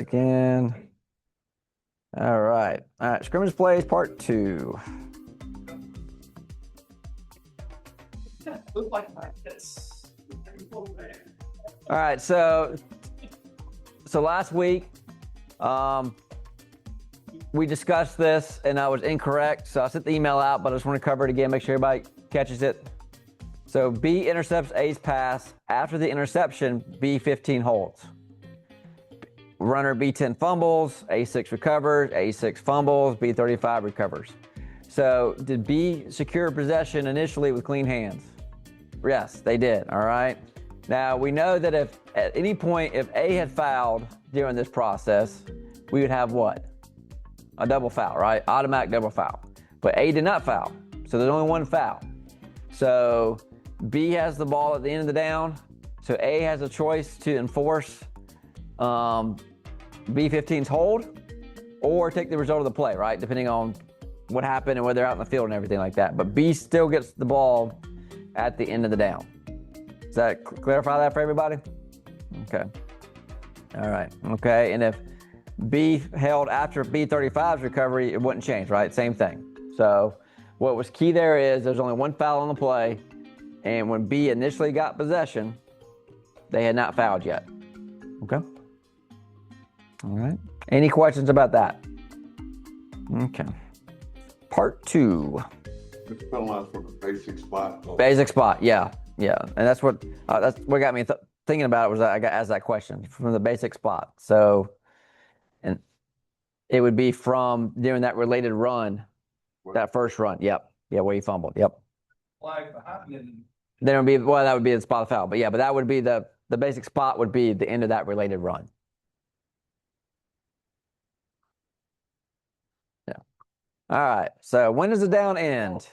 again. All right. Scrimmage plays part 2. Look like this. All right. So last week, we discussed this and I was incorrect. So I sent the email out, but I just want to cover it again, make sure everybody catches it. So B intercepts A's pass. After the interception, B15 holds. Runner B10 fumbles, A6 recovers, A6 fumbles, B35 recovers. So did B secure possession initially with clean hands? Yes, they did, all right? Now, we know that if at any point, if A had fouled during this process, we would have what? A double foul, right? Automatic double foul. But A did not foul, so there's only one foul. So B has the ball at the end of the down, so A has a choice to enforce B15's hold or take the result of the play, right? Depending on what happened and whether they're out in the field and everything like that. But B still gets the ball at the end of the down. Does that clarify that for everybody? Okay. All right. Okay. And if B held after B35's recovery, it wouldn't change, right? Same thing. So what was key there is there's only one foul on the play. And when B initially got possession, they had not fouled yet. Okay. All right. Any questions about that? Okay. Part 2. It's penalized for the basic spot. Basic spot, yeah. And that's what got me thinking about it was I got asked that question from the basic spot. So, and it would be from during that related run, that first run. Yep. Yeah, where he fumbled. Yep. Flag behind. Then it would be, well, that would be the spot of foul. But yeah, but that would be the basic spot would be the end of that related run. Yeah. All right. So when does the down end?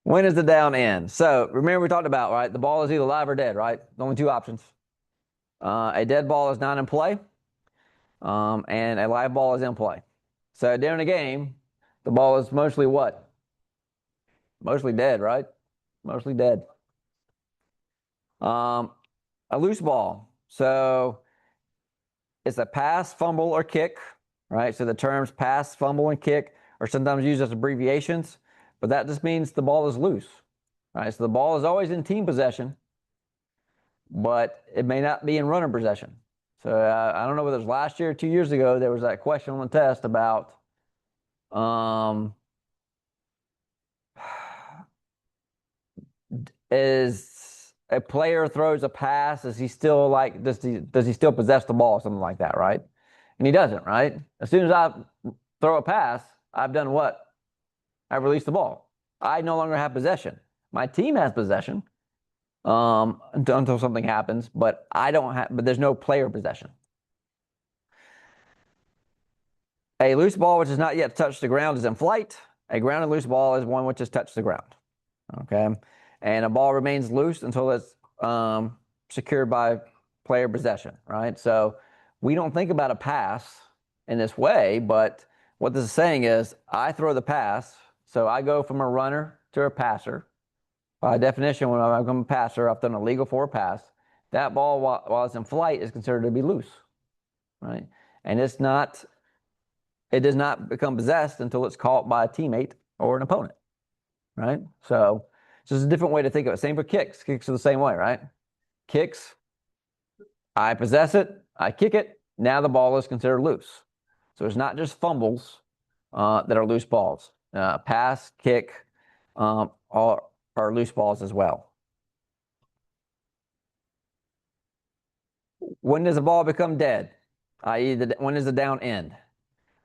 When is the down end? So remember we talked about, right? The ball is either live or dead, right? Only two options. A dead ball is not in play, and a live ball is in play. So during a game, the ball is mostly what? Mostly dead, right? Mostly dead. A loose ball. So it's a pass, fumble, or kick, right? So the terms pass, fumble, and kick are sometimes used as abbreviations, but that just means the ball is loose, right? So the ball is always in team possession, but it may not be in runner possession. So I don't know whether it was last year or 2 years ago, there was that question on the test about is a player throws a pass, is he still like, does he still possess the ball, something like that, right? And he doesn't, right? As soon as I throw a pass, I've done what? I've released the ball. I no longer have possession. My team has possession until something happens, but I don't have. But there's no player possession. A loose ball which has not yet touched the ground is in flight. A grounded loose ball is one which has touched the ground. Okay, and a ball remains loose until it's secured by player possession. Right. So we don't think about a pass in this way, but what this is saying is I throw the pass, so I go from a runner to a passer. By definition, when I become a passer, I've done a legal forward pass. That ball, while it's in flight, is considered to be loose, right? And it does not become possessed until it's caught by a teammate or an opponent, right? So it's just a different way to think of it. Same for kicks. Kicks are the same way, right? Kicks, I possess it, I kick it, now the ball is considered loose. So it's not just fumbles that are loose balls. Pass, kick are loose balls as well. When does the ball become dead? I.e., when does the down end?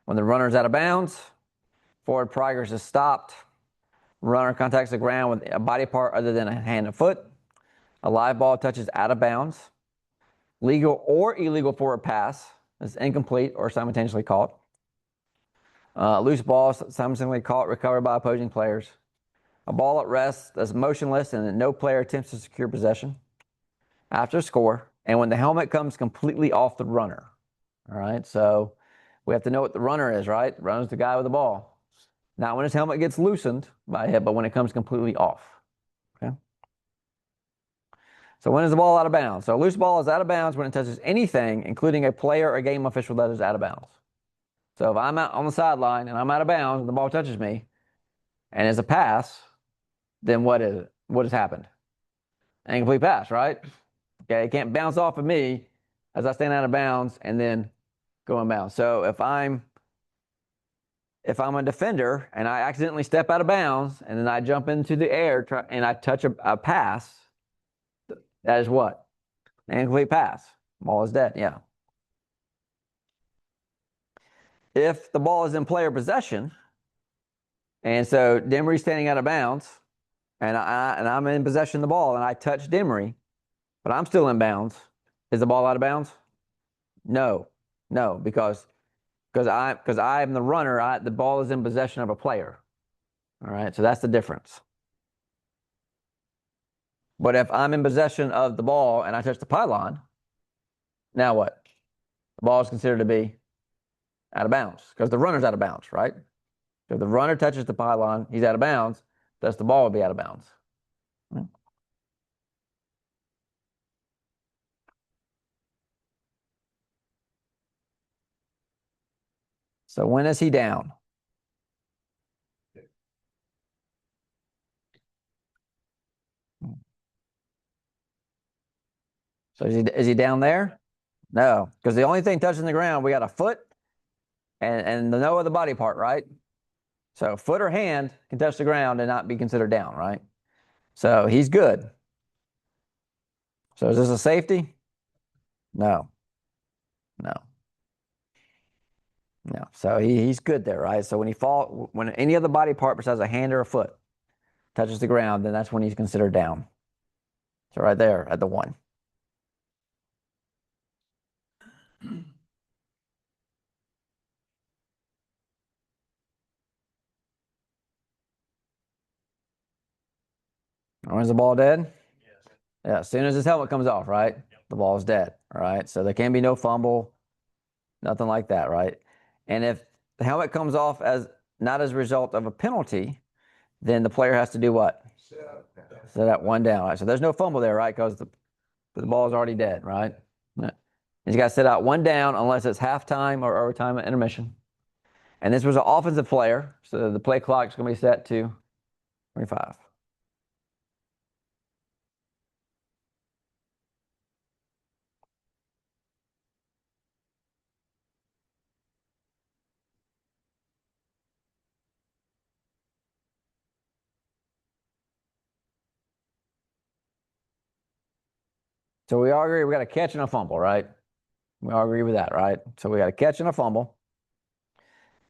When the runner is out of bounds, forward progress is stopped, runner contacts the ground with a body part other than a hand and foot, a live ball touches out of bounds, legal or illegal forward pass is incomplete or simultaneously caught. Loose balls simultaneously caught, recovered by opposing players. A ball at rest that's motionless and no player attempts to secure possession after a score. And when the helmet comes completely off the runner. All right, so we have to know what the runner is, right? The runner's the guy with the ball. Not when his helmet gets loosened by a hit, but when it comes completely off. Okay. So when is the ball out of bounds? So a loose ball is out of bounds when it touches anything, including a player or game official that is out of bounds. So if I'm out on the sideline and I'm out of bounds and the ball touches me and it's a pass, then what is it? What has happened? An incomplete pass, right? Okay, it can't bounce off of me as I stand out of bounds and then go in bounds. So if I'm a defender and I accidentally step out of bounds and then I jump into the air and I touch a pass, that is what? An incomplete pass. Ball is dead. Yeah. If the ball is in player possession, and so Demery's standing out of bounds, and I'm in possession of the ball, and I touch Demery, but I'm still in bounds, is the ball out of bounds? No, because I'm the runner. The ball is in possession of a player. All right, so that's the difference. But if I'm in possession of the ball and I touch the pylon, now what? The ball is considered to be out of bounds because the runner's out of bounds, right? So if the runner touches the pylon, he's out of bounds, thus the ball would be out of bounds. Right? So when is he down? So is he down there? No, because the only thing touching the ground, we got a foot and no other body part, right? So foot or hand can touch the ground and not be considered down, right? So he's good. So is this a safety? No. So he's good there, right? So when any other body part besides a hand or a foot touches the ground, then that's when he's considered down. So right there at the 1. When is the ball dead? Yeah, as soon as his helmet comes off, right? The ball is dead, all right? So there can be no fumble, nothing like that, right? And if the helmet comes off not as a result of a penalty, then the player has to do what? Set that 1 down, right? So there's no fumble there, right? Because the ball is already dead, right? Yeah. He's got to set out 1 down unless it's halftime or overtime or intermission. And this was an offensive player, so the play clock is going to be set to 25. So we all agree we got a catch and a fumble, right? We all agree with that, right? So we got a catch and a fumble.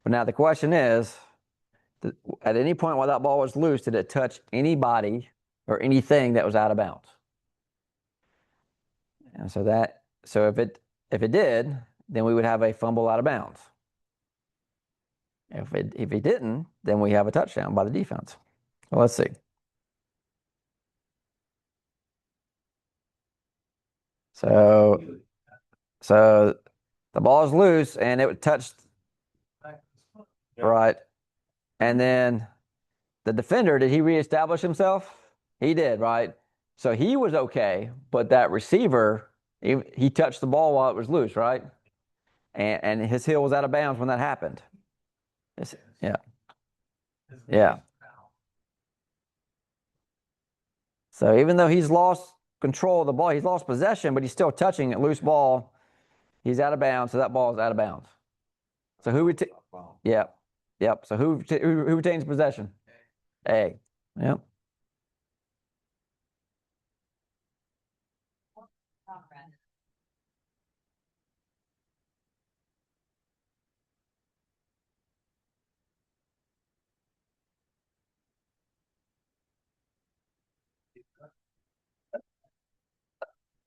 But now the question is, at any point while that ball was loose, did it touch anybody or anything that was out of bounds? And so if it did, then we would have a fumble out of bounds. If it didn't, then we have a touchdown by the defense. Well, let's see. So the ball is loose and it touched, right? And then the defender, did he reestablish himself? He did, right? So he was okay, but that receiver, he touched the ball while it was loose, right? And his heel was out of bounds when that happened. Yeah. So even though he's lost control of the ball, he's lost possession, but he's still touching a loose ball. He's out of bounds, so that ball is out of bounds. So who would? Yep. So who retains possession? A. Yep.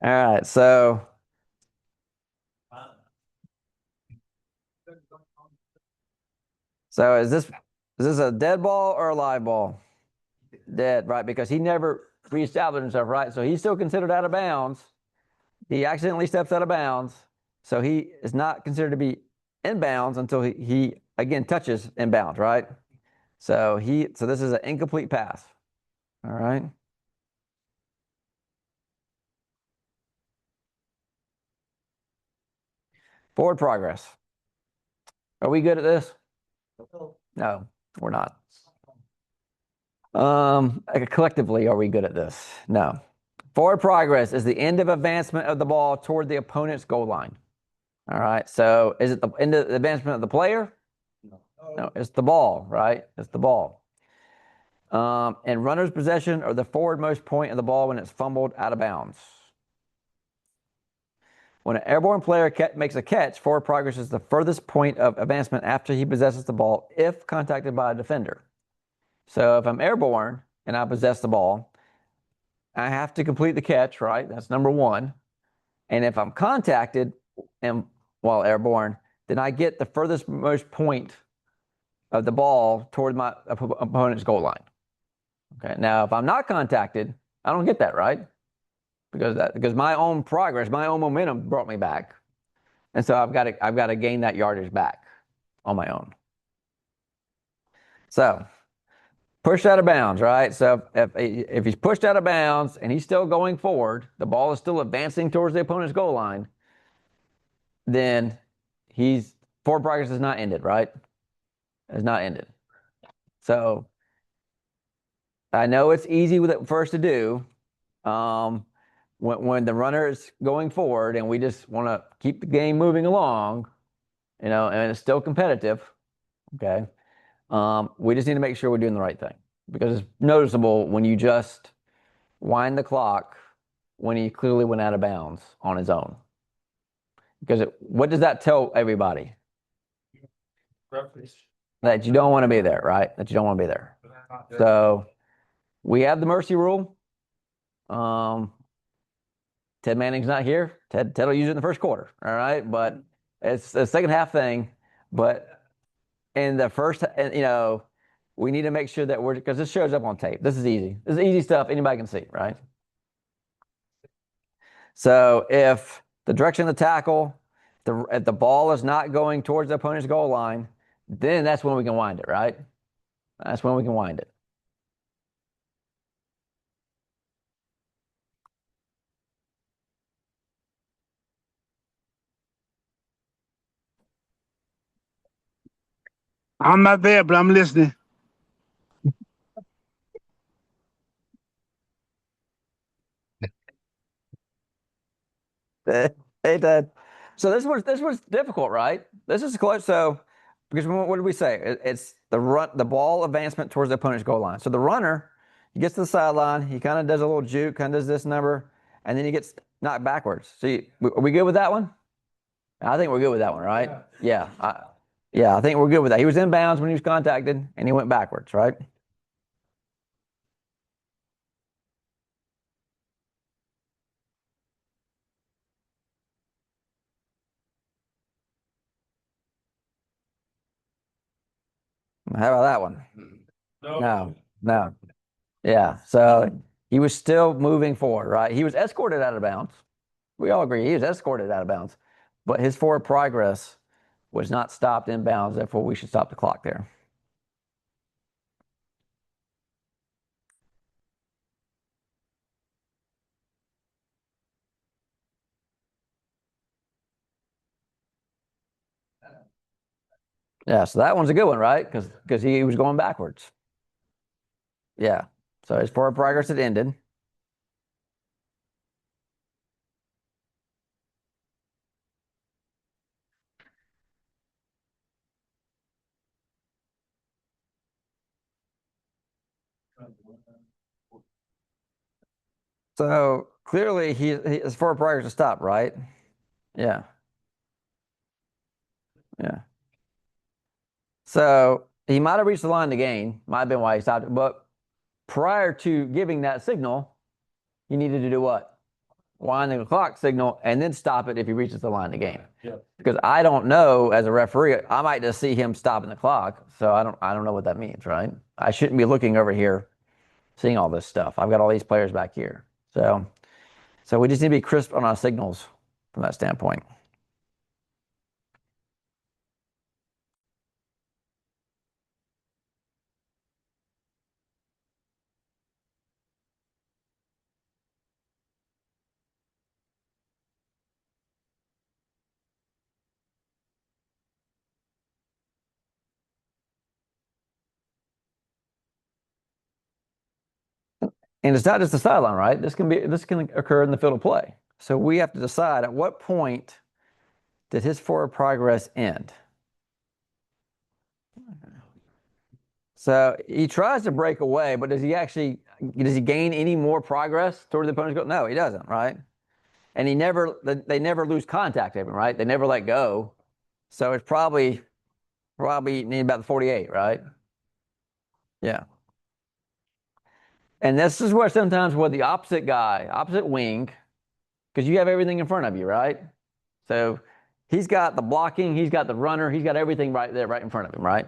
All right. So is this a dead ball or a live ball? Dead, right? Because he never reestablished himself, right? So he's still considered out of bounds. He accidentally steps out of bounds, so he is not considered to be in bounds until he again touches in bounds, right? So this is an incomplete pass. All right. Forward progress. Are we good at this? No, we're not. Collectively, are we good at this? No. Forward progress is the end of advancement of the ball toward the opponent's goal line. All right. So is it the end of the advancement of the player? No, it's the ball, right? It's the ball. And runner's possession or the forwardmost point of the ball when it's fumbled out of bounds. When an airborne player makes a catch, forward progress is the furthest point of advancement after he possesses the ball if contacted by a defender. So if I'm airborne and I possess the ball, I have to complete the catch, right? That's number one. And if I'm contacted and while airborne, then I get the furthest most point of the ball toward my opponent's goal line. Okay. Now, if I'm not contacted, I don't get that, right? Because my own progress, my own momentum brought me back, and so I've got to gain that yardage back on my own. So, pushed out of bounds, right? So if he's pushed out of bounds and he's still going forward, the ball is still advancing towards the opponent's goal line, then forward progress is not ended, right? It's not ended. So I know it's easy with it first to do. When the runner is going forward and we just want to keep the game moving along, and it's still competitive, okay? We just need to make sure we're doing the right thing because it's noticeable when you just wind the clock when he clearly went out of bounds on his own. Because what does that tell everybody? That you don't want to be there, right? That you don't want to be there. So we have the mercy rule. Ted Manning's not here. Ted will use it in the first quarter, all right? But it's a second half thing. But in the first, we need to make sure that because this shows up on tape. This is easy. This is easy stuff anybody can see, right? So if the direction of the tackle, if the ball is not going towards the opponent's goal line, then that's when we can wind it, right? That's when we can wind it. I'm not there, but I'm listening. Hey, Ted. So this was difficult, right? This is close. So because what did we say? It's the ball advancement towards the opponent's goal line. So the runner, he gets to the sideline, he kind of does a little juke, kind of does this number, and then he gets knocked backwards. So are we good with that one? I think we're good with that one, right? Yeah. I think we're good with that. He was in bounds when he was contacted, and he went backwards, right? How about that one? No. Yeah. So he was still moving forward, right? He was escorted out of bounds. We all agree he was escorted out of bounds, but his forward progress was not stopped in bounds. Therefore, we should stop the clock there. Yeah, so that one's a good one, right? Because he was going backwards. Yeah. So his forward progress had ended. So clearly his forward progress has stopped, right? Yeah. Yeah. So he might have reached the line to gain, might have been why he stopped it. But prior to giving that signal, he needed to do what? Wind the clock signal and then stop it if he reaches the line to gain. Yeah. Because I don't know as a referee, I might just see him stopping the clock. So I don't know what that means, right? I shouldn't be looking over here, seeing all this stuff. I've got all these players back here. So we just need to be crisp on our signals from that standpoint. And it's not just the sideline, right? This can occur in the field of play. So we have to decide at what point did his forward progress end. So he tries to break away, but does he gain any more progress toward the opponent's goal? No, he doesn't, right? And they never lose contact of him, right? They never let go. So it's probably need about the 48, right? Yeah. And this is where sometimes with the opposite wing, because you have everything in front of you, right? So he's got the blocking, he's got the runner, he's got everything right there, right in front of him, right?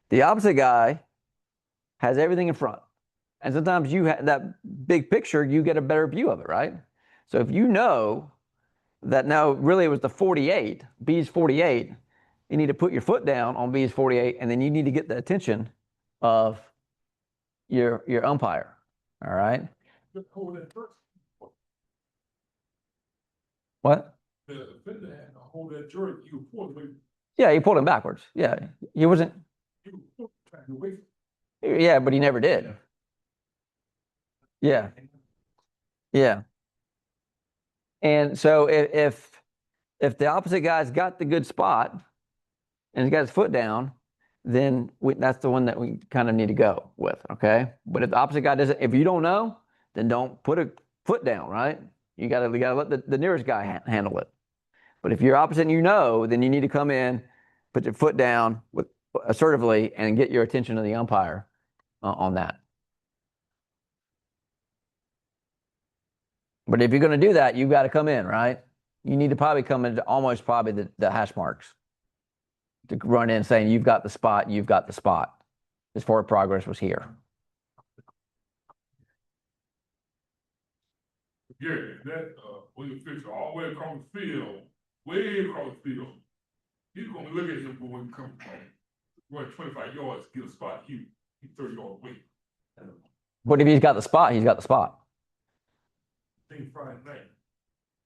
The opposite guy has everything in front. And sometimes you have that big picture, you get a better view of it, right? So if you know that now really it was the 48, B's 48, you need to put your foot down on B's 48, and then you need to get the attention of your umpire. All right. What? The defender had to hold that jerk. You pulled away. Yeah, he pulled him backwards. Yeah, he wasn't. You were trying to wait. Yeah, but he never did. Yeah, yeah. And so if the opposite guy's got the good spot and he's got his foot down, then that's the one that we kind of need to go with. Okay. But if the opposite guy doesn't, if you don't know, then don't put a foot down, right? You gotta let the nearest guy handle it. But if you're opposite and you know, then you need to come in, put your foot down assertively, and get your attention to the umpire on that. But if you're going to do that, you've got to come in, right? You need to probably come into almost probably the hash marks to run in saying you've got the spot, you've got the spot. His forward progress was here. Yeah, that William Fisher all the way across the field, way across the field. He's gonna look at him when he comes run 25 yards, get a spot. He's 30 yards away. But if he's got the spot, he's got the spot. Same Friday night.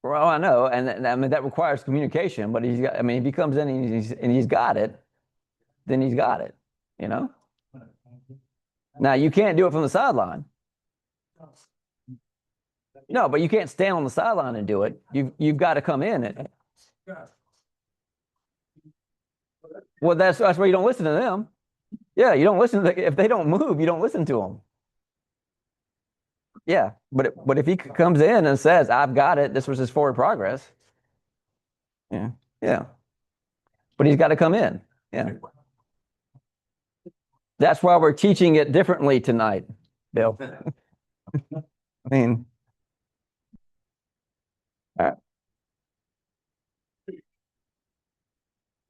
Well, I know, and I mean that requires communication. But if he comes in and he's got it, then he's got it. You know. Now you can't do it from the sideline. No, but you can't stand on the sideline and do it. You've got to come in. Well, that's why you don't listen to them. Yeah, you don't listen to if they don't move, you don't listen to them. Yeah, but if he comes in and says, "I've got it," this was his forward progress. Yeah, yeah. But he's got to come in. Yeah. That's why we're teaching it differently tonight, Bill. I mean, all right.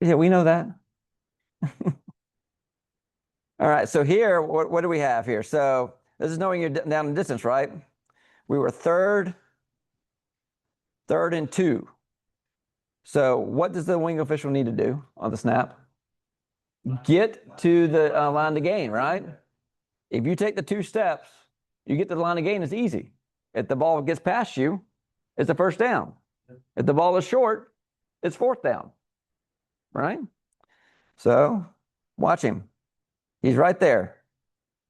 Yeah, we know that. All right, so here, what do we have here? So this is knowing you're down in distance, right? We were third and 2. So what does the wing official need to do on the snap? Get to the line to gain, right? If you take the 2 steps, you get to the line to gain, it's easy. If the ball gets past you, it's a first down. If the ball is short, it's 4th down, right? So watch him. He's right there.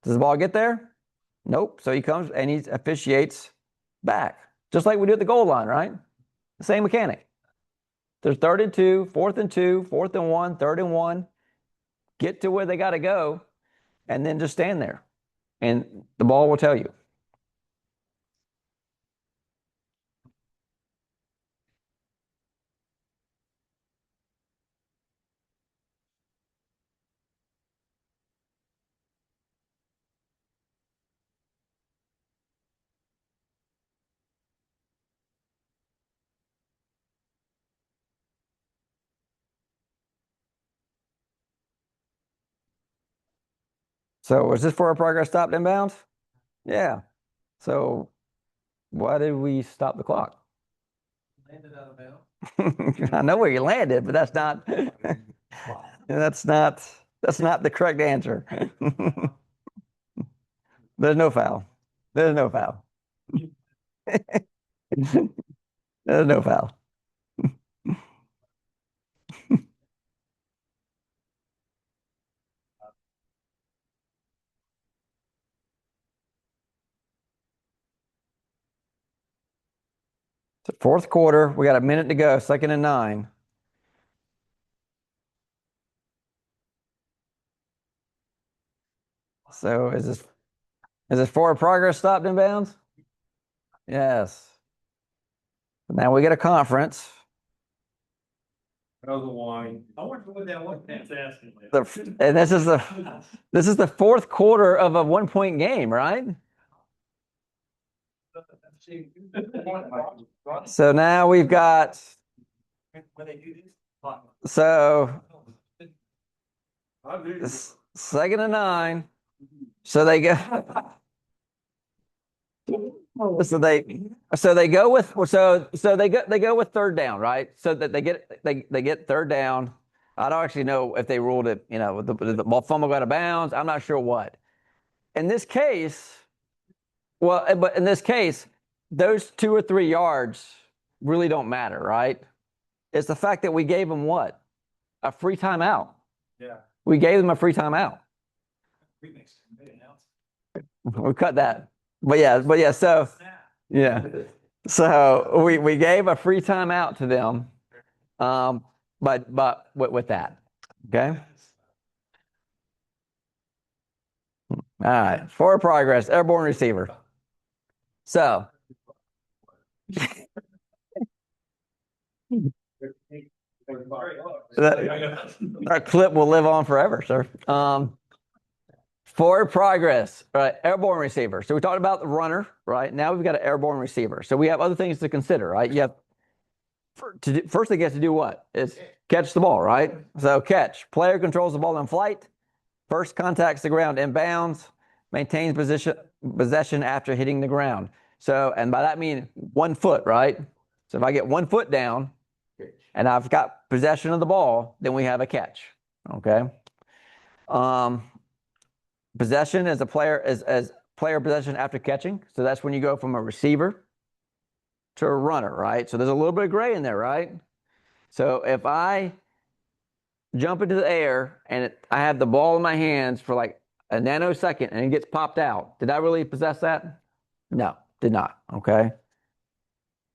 Does the ball get there? Nope. So he comes and he officiates back, just like we do at the goal line, right? The same mechanic. There's 3rd and 2, 4th and 2, 4th and 1, 3rd and 1. Get to where they got to go, and then just stand there, and the ball will tell you. So was this forward progress stopped inbounds? Yeah. So why did we stop the clock? Landed out of bounds. I know where you landed, but that's not the correct answer. There's no foul. There's no foul. There's no foul. So fourth quarter, we got a minute to go, 2nd and 9. So is this forward progress stopped in bounds? Yes. Now we get a conference. Another one. I wonder what that one that's asking. And this is the fourth quarter of a 1-point game, right? So now we've got, so 2nd and 9. So they go. So they go with they go with 3rd down, right? So that they get 3rd down. I don't actually know if they ruled it, the ball fumble got out of bounds. I'm not sure what. In this case, but in this case, those 2 or 3 yards really don't matter, right? It's the fact that we gave them what? A free timeout. Yeah. We gave them a free timeout. We cut that. But yeah, so yeah. So we gave a free timeout to them. But with that. Okay. All right. Forward progress, airborne receiver. So that clip will live on forever, sir. Forward progress, right? Airborne receiver. So we talked about the runner, right? Now we've got an airborne receiver. So we have other things to consider, right? You have first thing you have to do what? Is catch the ball, right? So catch. Player controls the ball in flight. First contacts the ground in bounds. Maintains possession after hitting the ground. So, and by that I mean 1 foot, right? So if I get 1 foot down and I've got possession of the ball, then we have a catch. Okay. Possession as player possession after catching. So that's when you go from a receiver to a runner, right? So there's a little bit of gray in there, right? So if I jump into the air and I have the ball in my hands for like a nanosecond and it gets popped out, did I really possess that? No, did not. Okay.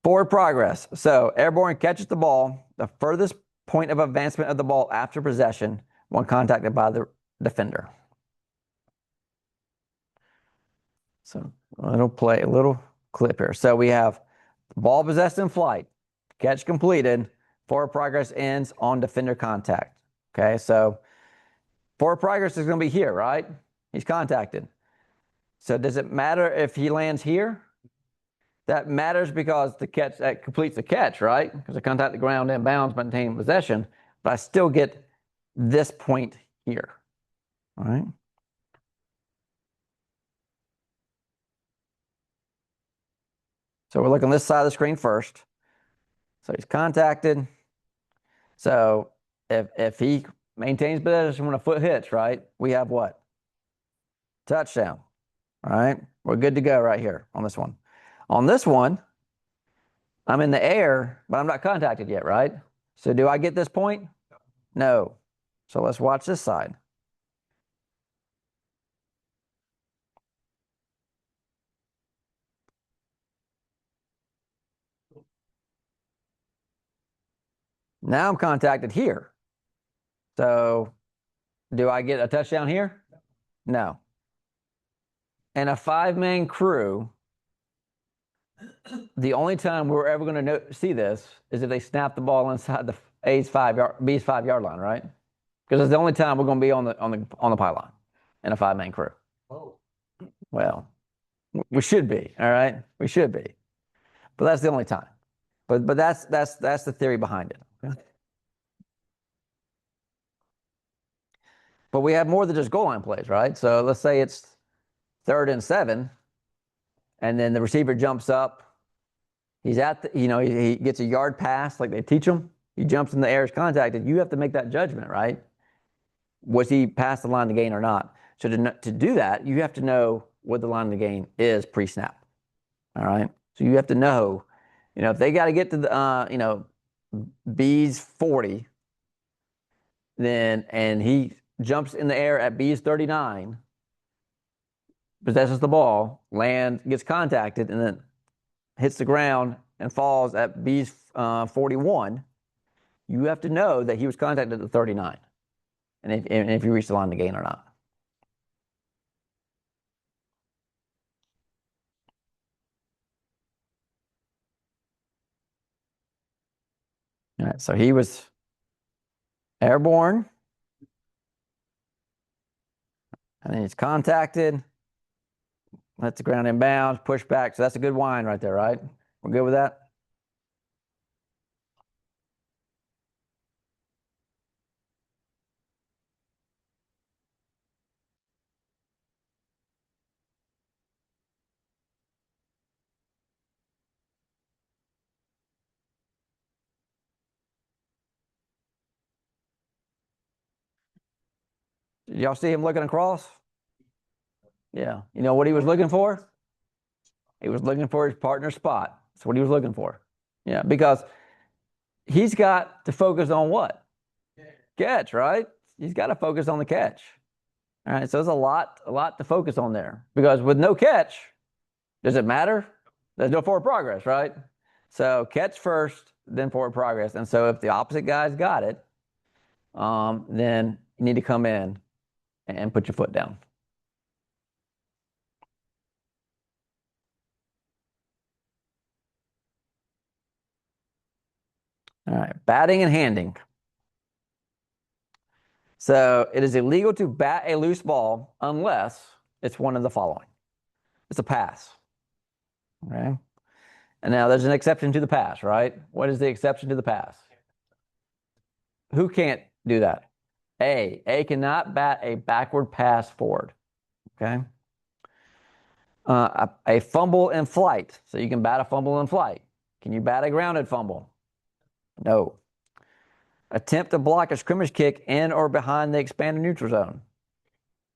Forward progress. So airborne catches the ball, the furthest point of advancement of the ball after possession when contacted by the defender. So it'll play a little clip here. So we have ball possessed in flight, catch completed, forward progress ends on defender contact. Okay, so forward progress is going to be here, right? He's contacted. So does it matter if he lands here? That matters because that completes the catch, right? Because I contact the ground in bounds, maintaining possession, but I still get this point here. All right. So we're looking on this side of the screen first. So he's contacted. So if he maintains possession when a foot hits, right, we have what? Touchdown. All right. We're good to go right here on this one. On this one, I'm in the air, but I'm not contacted yet, right? So do I get this point? No. So let's watch this side. Now I'm contacted here. So do I get a touchdown here? No. And a 5-man crew, the only time we're ever going to see this is if they snap the ball inside the B's 5-yard line, right? Because it's the only time we're going to be on the pylon in a 5-man crew. Oh. Well, we should be, all right? We should be. But that's the only time. But that's the theory behind it. Okay? But we have more than just goal line plays, right? So let's say it's 3rd and 7, and then the receiver jumps up. He's he gets a yard pass like they teach him. He jumps in the air, is contacted. You have to make that judgment, right? Was he past the line to gain or not? So to do that, you have to know what the line to gain is pre-snap. All right. So you have to know, if they got to get to the, B's 40, then, and he jumps in the air at B's 39, possesses the ball, lands, gets contacted, and then hits the ground and falls at B's 41, you have to know that he was contacted at the 39, and if you reach the line to gain or not. All right, so he was airborne, and then he's contacted. Let the ground inbounds, push back. So that's a good wind right there, right? We're good with that? Did y'all see him looking across? Yeah. You know what he was looking for? He was looking for his partner spot. That's what he was looking for. Yeah, because he's got to focus on what? Catch, right? He's got to focus on the catch. All right, so there's a lot to focus on there. Because with no catch, does it matter? There's no forward progress, right? So catch first, then forward progress. And so if the opposite guy's got it, then you need to come in and put your foot down. All right, batting and handing. So it is illegal to bat a loose ball unless it's one of the following. It's a pass. Okay. And now there's an exception to the pass, right? What is the exception to the pass? Who can't do that? A cannot bat a backward pass forward. Okay. A fumble in flight. So you can bat a fumble in flight. Can you bat a grounded fumble? No. Attempt to block a scrimmage kick in or behind the expanded neutral zone.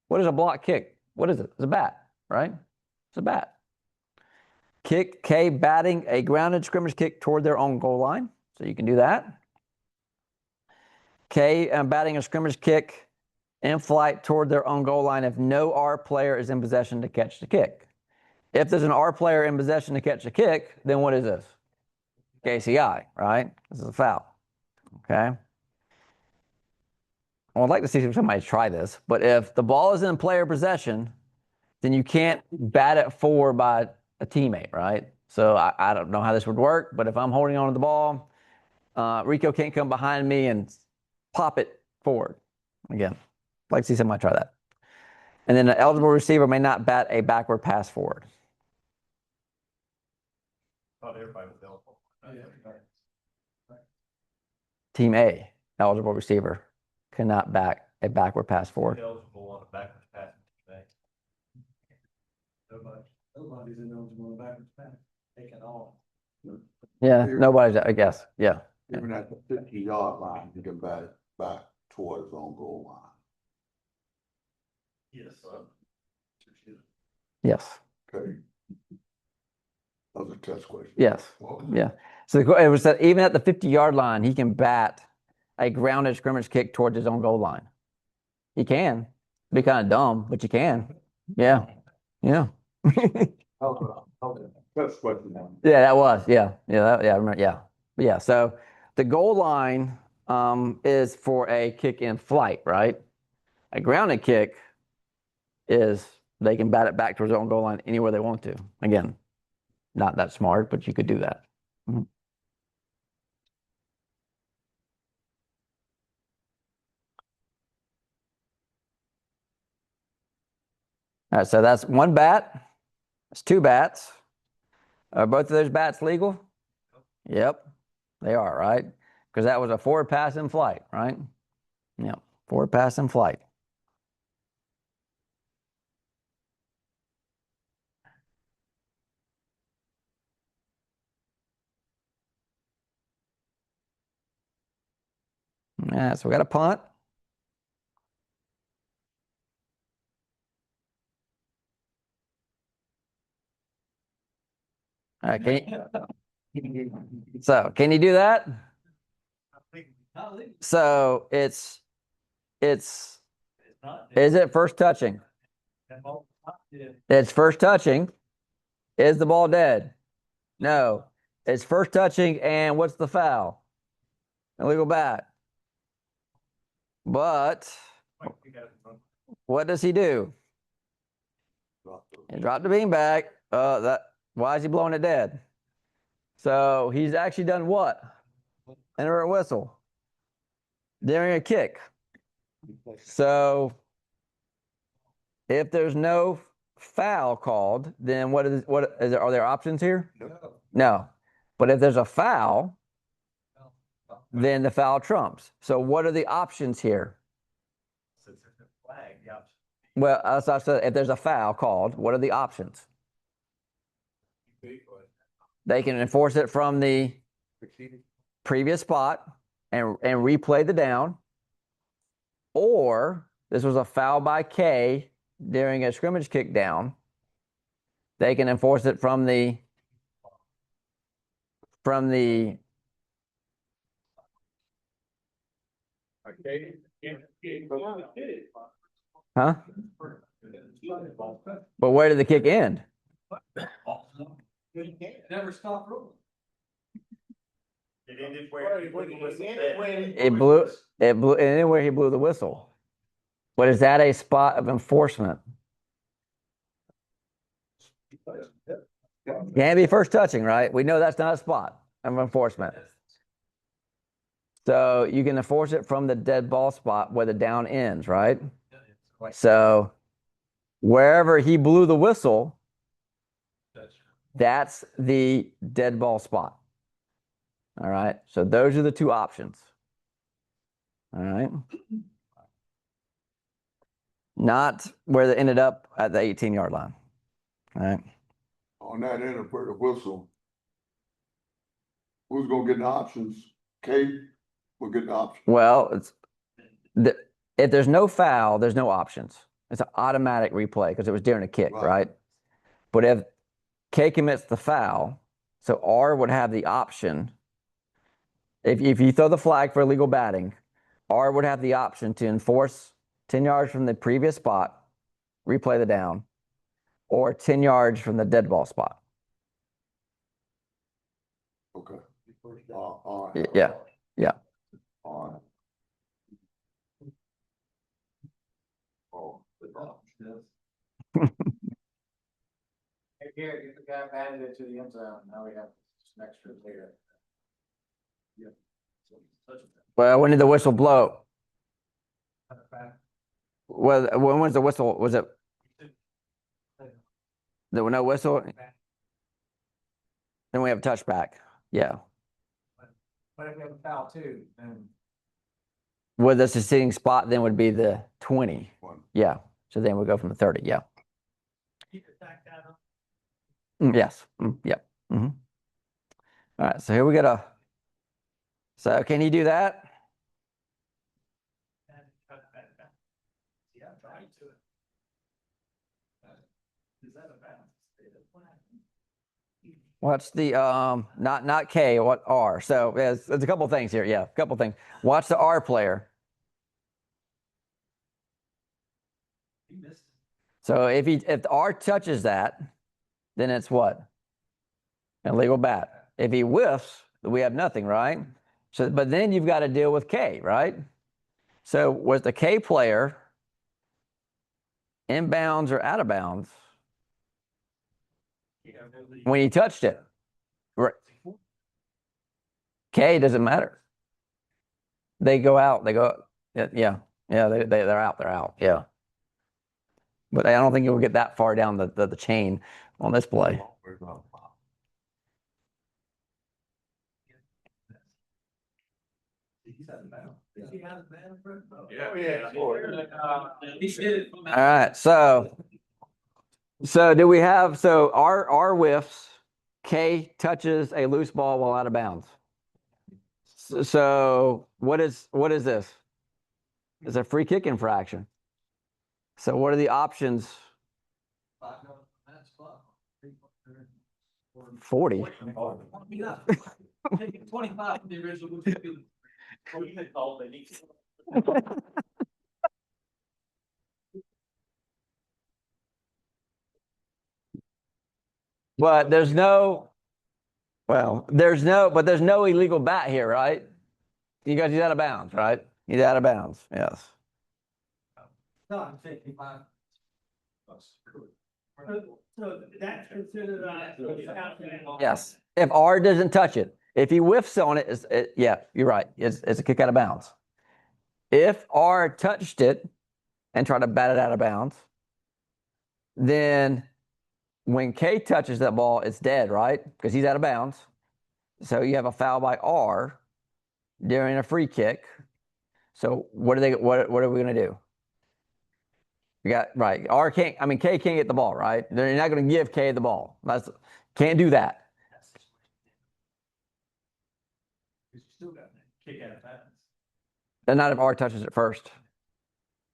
What is a block kick? What is it? It's a bat, right? It's a bat. Kick, K, batting a grounded scrimmage kick toward their own goal line. So you can do that. K, batting a scrimmage kick in flight toward their own goal line if no R player is in possession to catch the kick. If there's an R player in possession to catch the kick, then what is this? KCI, right? This is a foul. Okay. Well, I'd like to see somebody try this, but if the ball is in player possession, then you can't bat it forward by a teammate, right? So I don't know how this would work, but if I'm holding on to the ball, Rico can't come behind me and pop it forward. Again, I'd like to see somebody try that. And then an eligible receiver may not bat a backward pass forward. Thought everybody was eligible. Team A, eligible receiver, cannot bat a backward pass forward. Eligible on a backwards pass today. Nobody's ineligible on a backwards pass. They can all. Yeah, nobody's, I guess. Yeah. Even at the 50-yard line, you can bat it back towards his own goal line. Yes. Yes. Okay. That was a test question. Yes. Yeah. So it was that even at the 50-yard line, he can bat a grounded scrimmage kick towards his own goal line. He can. It'd be kind of dumb, but you can. Yeah. Yeah. Okay. Test question. Yeah, that was. Yeah. Yeah. I remember. Yeah. But yeah. So the goal line is for a kick in flight, right? A grounded kick is they can bat it back towards their own goal line anywhere they want to. Again, not that smart, but you could do that. Mm-hmm. All right, so that's one bat. That's two bats. Are both of those bats legal? Yep, they are, right? Because that was a forward pass in flight, right? Yep, forward pass in flight. Yeah, so we got a punt. All right, can you do that? So is it first touching? It's first touching. Is the ball dead? No. It's first touching, and what's the foul? Illegal bat. But what does he do? He dropped the beanbag. Why is he blowing it dead? So he's actually done what? Enter a whistle during a kick. So if there's no foul called, then are there options here? No. But if there's a foul, then the foul trumps. So what are the options here? Well, as I said, if there's a foul called, what are the options? They can enforce it from the previous spot and replay the down. Or this was a foul by K during a scrimmage kick down. They can enforce it from the huh? But where did the kick end? Never stop rolling. It ended where It blew anywhere he blew the whistle. But is that a spot of enforcement? Can't be first touching, right? We know that's not a spot of enforcement. So you can enforce it from the dead ball spot where the down ends, right? So wherever he blew the whistle, that's the dead ball spot. All right. So those are the two options. All right. Not where they ended up at the 18-yard line. All right. On that interpretive whistle, who's gonna get the options? K will get the option. Well, if there's no foul, there's no options. It's an automatic replay because it was during a kick, right? But if K commits the foul, so R would have the option. If you throw the flag for illegal batting, R would have the option to enforce 10 yards from the previous spot, replay the down, or 10 yards from the dead ball spot. Okay. All right. Yeah. Yeah. All right. Oh, Here, get the guy batted it to the end zone. Now we have some extra later. Yeah. Well, when did the whistle blow? Well, when was the whistle? Was it? There was no whistle. Then we have a touchback. Yeah. But if we have a foul too, then. Well, the succeeding spot then would be the 20. Yeah. So then we go from the 30. Yeah. Keep it back down. Yes. Yep. Mm-hmm. All right. So here we got So can you do that? Yeah, try to. Is that a balance? What's the not K, what R? So there's a couple things here. Yeah, a couple things. Watch the R player. So if the R touches that, then it's what? An illegal bat. If he whiffs, we have nothing, right? So, but then you've got to deal with K, right? So was the K player inbounds or out of bounds when he touched it? Right. K doesn't matter. They go out. They go. Yeah. They're out. They're out. Yeah. But I don't think you'll get that far down the chain on this play. All right. So do we have R whiffs, K touches a loose ball while out of bounds. So what is this? It's a free kick infraction. So what are the options? 40. 25 from the original. But there's no Well, there's no illegal bat here, right? You guys, he's out of bounds, right? He's out of bounds. Yes. No, I'm thinking. So that's considered Yes. If R doesn't touch it, if he whiffs on it, yeah, you're right. It's a kick out of bounds. If R touched it and tried to bat it out of bounds, then when K touches that ball, it's dead, right? Because he's out of bounds. So you have a foul by R during a free kick. So what are we gonna do? You got right. K can't get the ball, right? They're not gonna give K the ball. Can't do that. You still got to kick out of bounds. And not if R touches it first.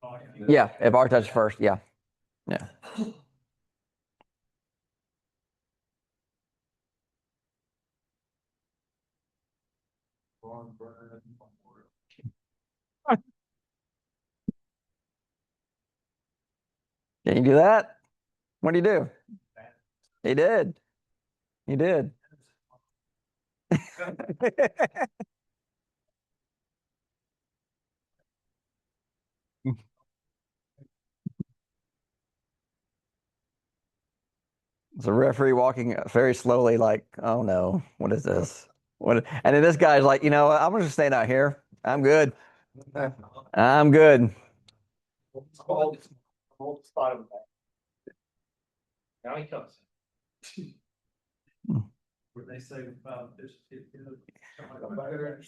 Oh, Yeah, if R touches first, yeah. Yeah. Can you do that? What do you do? He did. He did. It's a referee walking very slowly, like, oh no, what is this? What? And then this guy's like, you know what? I'm just staying out here. I'm good. I'm good. Hold the spot of that. Now he comes. What they say about this,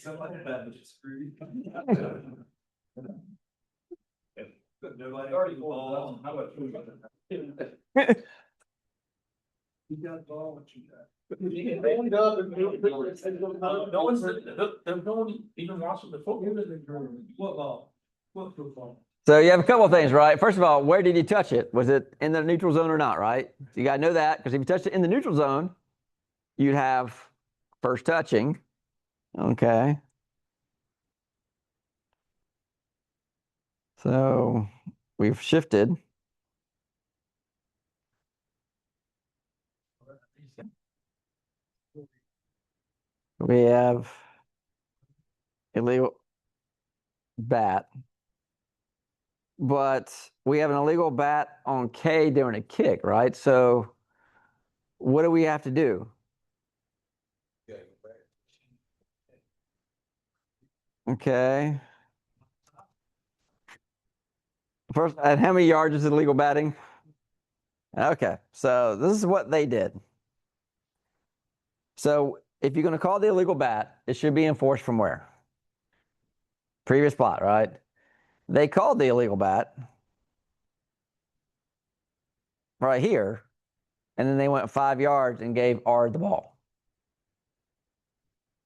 something like that, but it's screwed. Nobody already ball. How about you? You got the ball, what you got? No one's, no one even watching the football. What ball? What football? So you have a couple of things, right? First of all, where did he touch it? Was it in the neutral zone or not, right? So you got to know that, because if you touched it in the neutral zone, you'd have first touching. Okay. So we've shifted. We have illegal bat, but we have an illegal bat on K during a kick, right? So what do we have to do? Okay. First, at how many yards is illegal batting? Okay, so this is what they did. So if you're going to call the illegal bat, it should be enforced from where? Previous spot, right? They called the illegal bat right here, and then they went 5 yards and gave R the ball.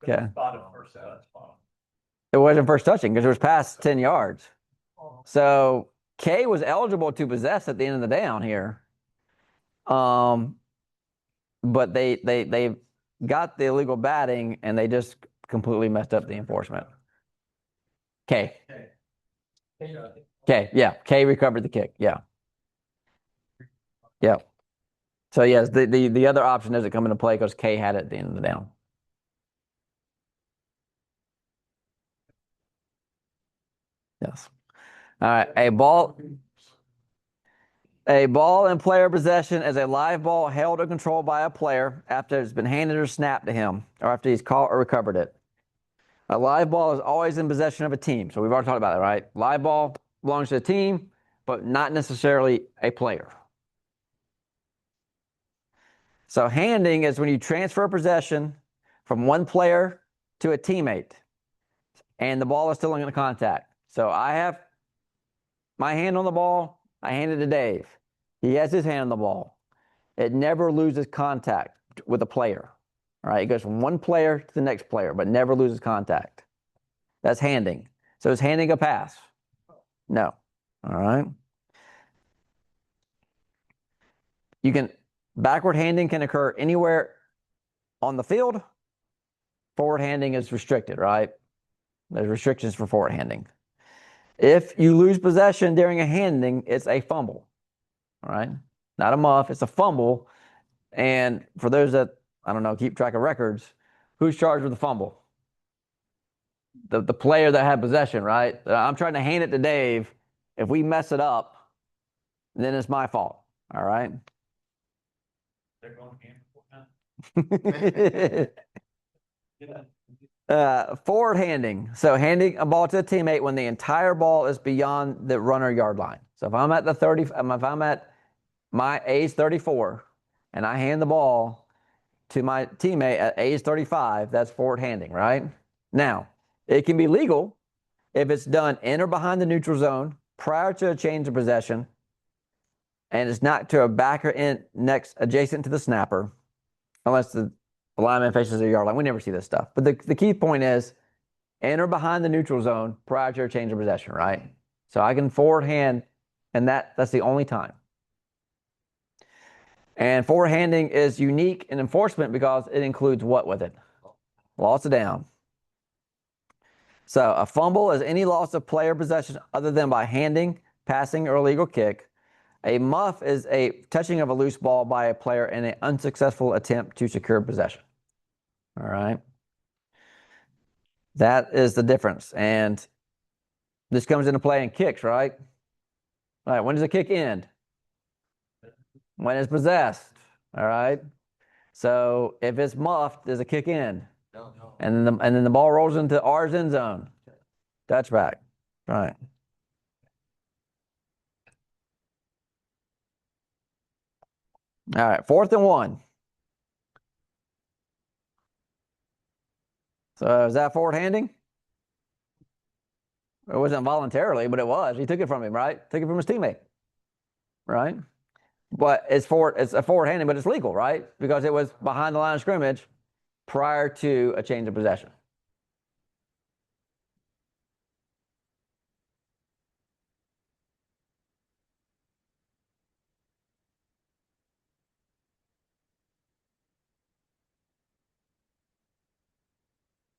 Okay. It wasn't first touching because it was past 10 yards. So K was eligible to possess at the end of the down here. But they got the illegal batting and they just completely messed up the enforcement. K. Yeah. K recovered the kick. Yeah. Yeah. So yes, the other option doesn't come into play because K had it at the end of the down. Yes. All right. A ball in player possession is a live ball held or controlled by a player after it's been handed or snapped to him, or after he's caught or recovered it. A live ball is always in possession of a team. So we've already talked about it, right? Live ball belongs to a team, but not necessarily a player. So handing is when you transfer possession from one player to a teammate, and the ball is still in contact. So I have my hand on the ball. I hand it to Dave. He has his hand on the ball. It never loses contact with a player. All right, it goes from one player to the next player, but never loses contact. That's handing. So is handing a pass? No. All right. Backward handing can occur anywhere on the field. Forward handing is restricted, right? There's restrictions for forward handing. If you lose possession during a handing, it's a fumble. All right. Not a muff, it's a fumble. And for those that I don't know, keep track of records. Who's charged with the fumble? The player that had possession, right? I'm trying to hand it to Dave. If we mess it up, then it's my fault. All right. They're going hand. Forward handing. So handing a ball to a teammate when the entire ball is beyond the runner yard line. So if I'm at the 30, if I'm at my age 34 and I hand the ball to my teammate at age 35, that's forward handing, right? Now, it can be legal if it's done in or behind the neutral zone prior to a change of possession and it's not to a backer in next adjacent to the snapper, unless the lineman faces the yard line. We never see this stuff. But the key point is in or behind the neutral zone prior to a change of possession, right? So I can forward hand, and that's the only time. And forward handing is unique in enforcement because it includes what with it? Loss of down. So a fumble is any loss of player possession other than by handing, passing, or illegal kick. A muff is a touching of a loose ball by a player in an unsuccessful attempt to secure possession. All right. That is the difference. And this comes into play in kicks, right? All right. When does a kick end? When it's possessed. All right. So if it's muffed, does a kick end? No. And then the ball rolls into ours end zone. Touchback. Right. All right. 4th and 1. So is that forward handing? It wasn't voluntarily, but it was. He took it from him, right? Took it from his teammate, right? But it's a forward handing, but it's legal, right? Because it was behind the line of scrimmage prior to a change of possession.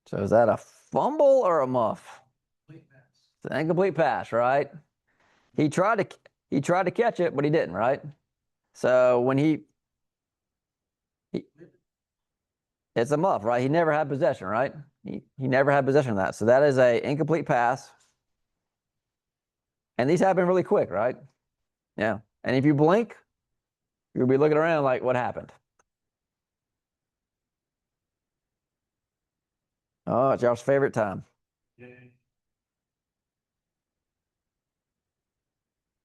So is that a fumble or a muff? It's an incomplete pass, right? He tried to catch it, but he didn't, right? So when he it's a muff, right? He never had possession, right? He never had possession of that. So that is a incomplete pass. And these happen really quick, right? Yeah. And if you blink, you'll be looking around like, what happened? Oh, it's y'all's favorite time.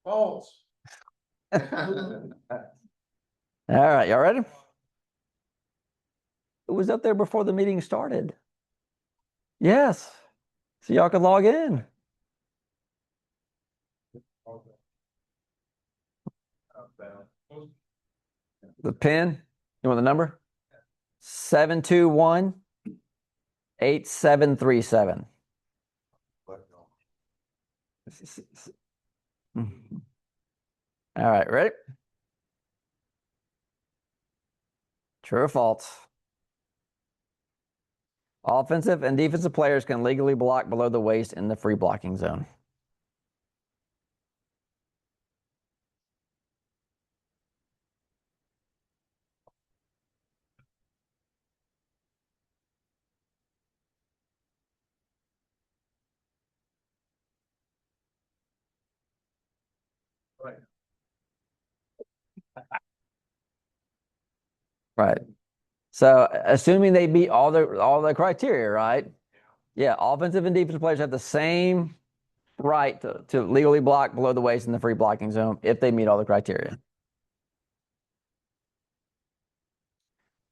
False. All right, y'all ready? It was up there before the meeting started. Yes. So y'all can log in. The pin, you want the number? 721-8737. All right, ready? True or false? Offensive and defensive players can legally block below the waist in the free blocking zone. Right. So assuming they meet all the criteria, right? Yeah, offensive and defensive players have the same right to legally block below the waist in the free blocking zone if they meet all the criteria.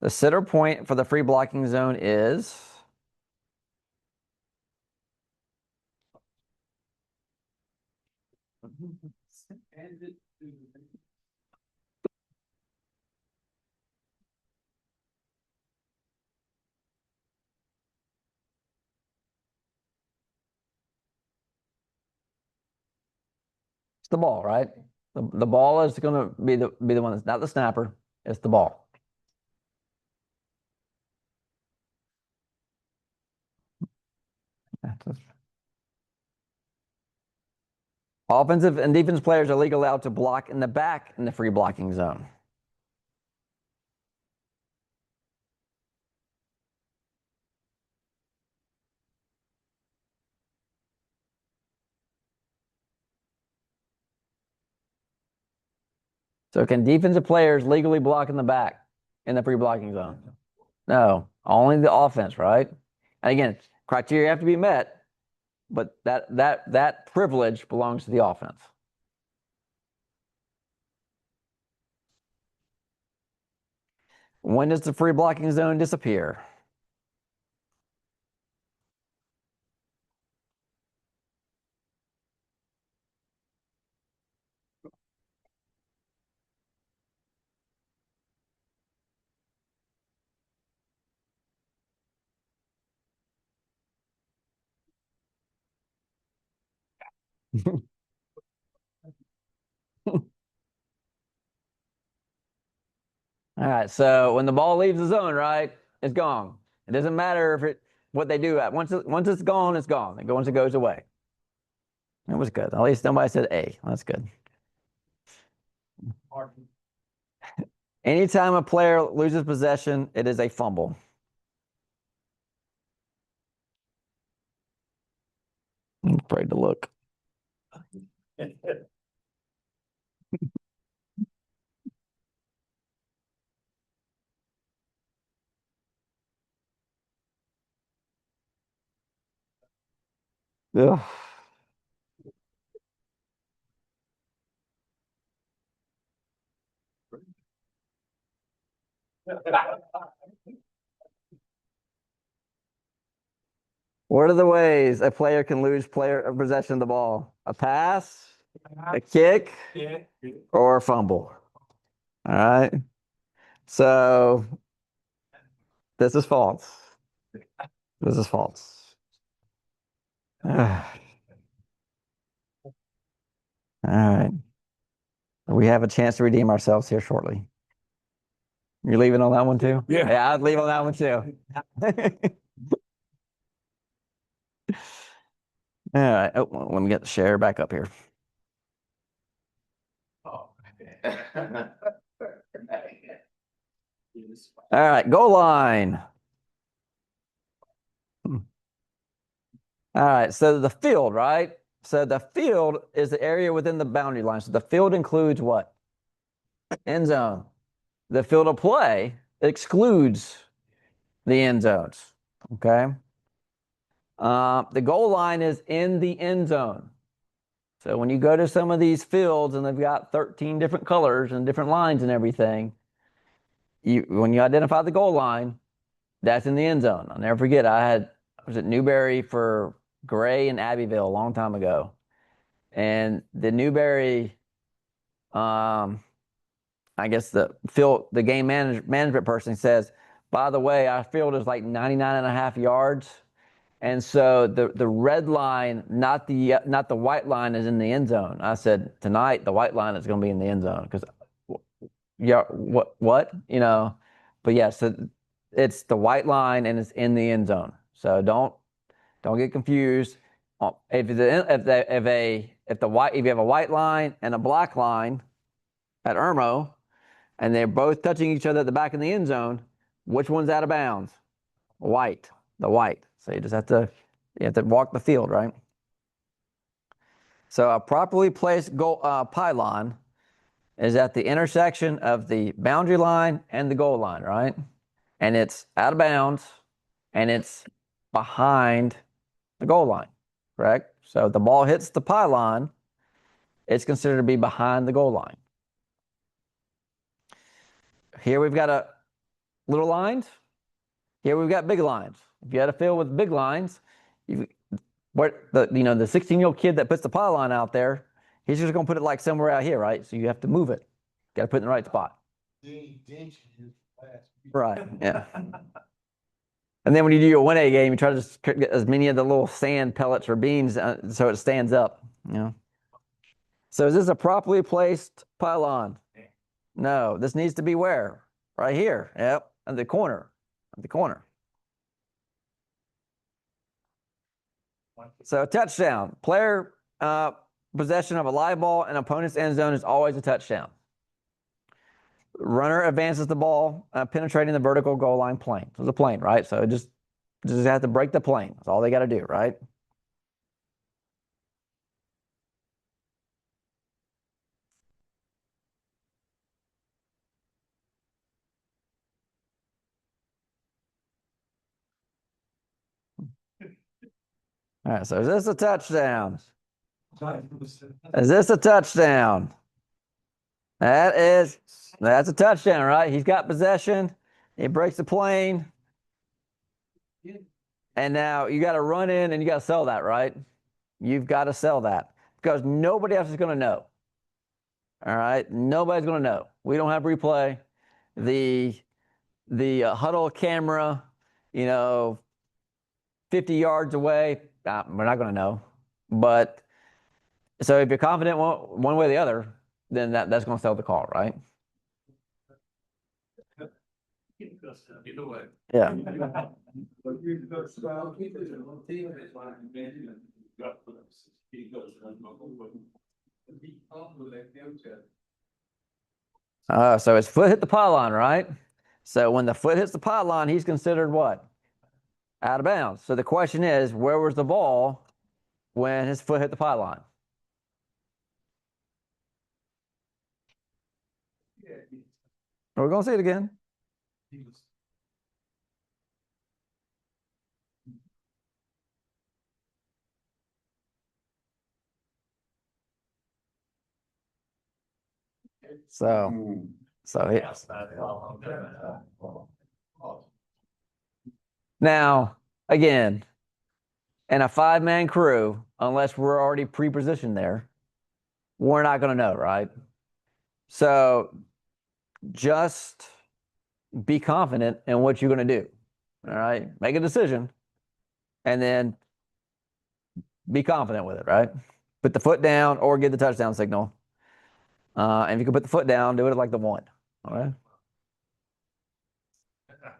The center point for the free blocking zone is it's the ball, right? The ball is going to be the one that's not the snapper. It's the ball. Offensive and defensive players are legally allowed to block in the back in the free blocking zone. So can defensive players legally block in the back in the free blocking zone? No, only the offense, right? And again, criteria have to be met, but that privilege belongs to the offense. When does the free blocking zone disappear? All right, so when the ball leaves the zone, right, it's gone. It doesn't matter what they do. Once it's gone, it's gone. Once it goes away. It was good. At least nobody said A. That's good. Anytime a player loses possession, it is a fumble. I'm afraid to look. Ugh. What are the ways a player can lose possession of the ball? A pass, a kick, or a fumble. All right. So this is false. This is false. All right. We have a chance to redeem ourselves here shortly. You're leaving on that one too? Yeah, I'd leave on that one too. All right. Oh, well, let me get the share back up here. All right, goal line. All right, so the field, right? So the field is the area within the boundary line. So the field includes what? End zone. The field of play excludes the end zones. Okay. The goal line is in the end zone. So when you go to some of these fields and they've got 13 different colors and different lines and everything, when you identify the goal line, that's in the end zone. I'll never forget, I was at Newberry for Gray and Abbeville a long time ago. And the Newberry, I guess the game management person says, by the way, our field is like 99.5 yards. And so the red line, not the white line, is in the end zone. I said, tonight the white line is going to be in the end zone because, yeah, what but yeah, so it's the white line and it's in the end zone. So don't get confused. If you have a white line and a black line at Irmo, and they're both touching each other at the back in the end zone, which one's out of bounds? White, the white. So you have to walk the field, right? So a properly placed pylon is at the intersection of the boundary line and the goal line, right? And it's out of bounds and it's behind the goal line, correct? So if the ball hits the pylon, it's considered to be behind the goal line. Here we've got little lines. Here we've got big lines. If you had a field with big lines, the 16-year-old kid that puts the pylon out there, he's just going to put it like somewhere out here, right? So you have to move it. Got to put it in the right spot. Right. Yeah. And then when you do your 1A game, you try to just get as many of the little sand pellets or beams so it stands up. So is this a properly placed pylon? No. This needs to be where? Right here. Yep. At the corner. At the corner. So touchdown. Player possession of a live ball in opponent's end zone is always a touchdown. Runner advances the ball, penetrating the vertical goal line plane. So it's a plane, right? So just have to break the plane. That's all they got to do, right? All right, so is this a touchdown? Is this a touchdown? That's a touchdown, right? He's got possession. He breaks the plane. And now you got to run in and you got to sell that, right? You've got to sell that because nobody else is going to know. All right, nobody's going to know. We don't have replay. The huddle camera, 50 yards away, we're not going to know. But so if you're confident one way or the other, then that's going to sell the call, right? Either way. Yeah. So his foot hit the pylon, right? So when the foot hits the pylon, he's considered what? Out of bounds. So the question is, where was the ball when his foot hit the pylon? We're going to see it again. So yes. Now, again, in a 5-man crew, unless we're already pre-positioned there, we're not going to know, right? So just be confident in what you're going to do. All right? Make a decision and then be confident with it, right? Put the foot down or give the touchdown signal. And if you can put the foot down, do it like the 1. All right?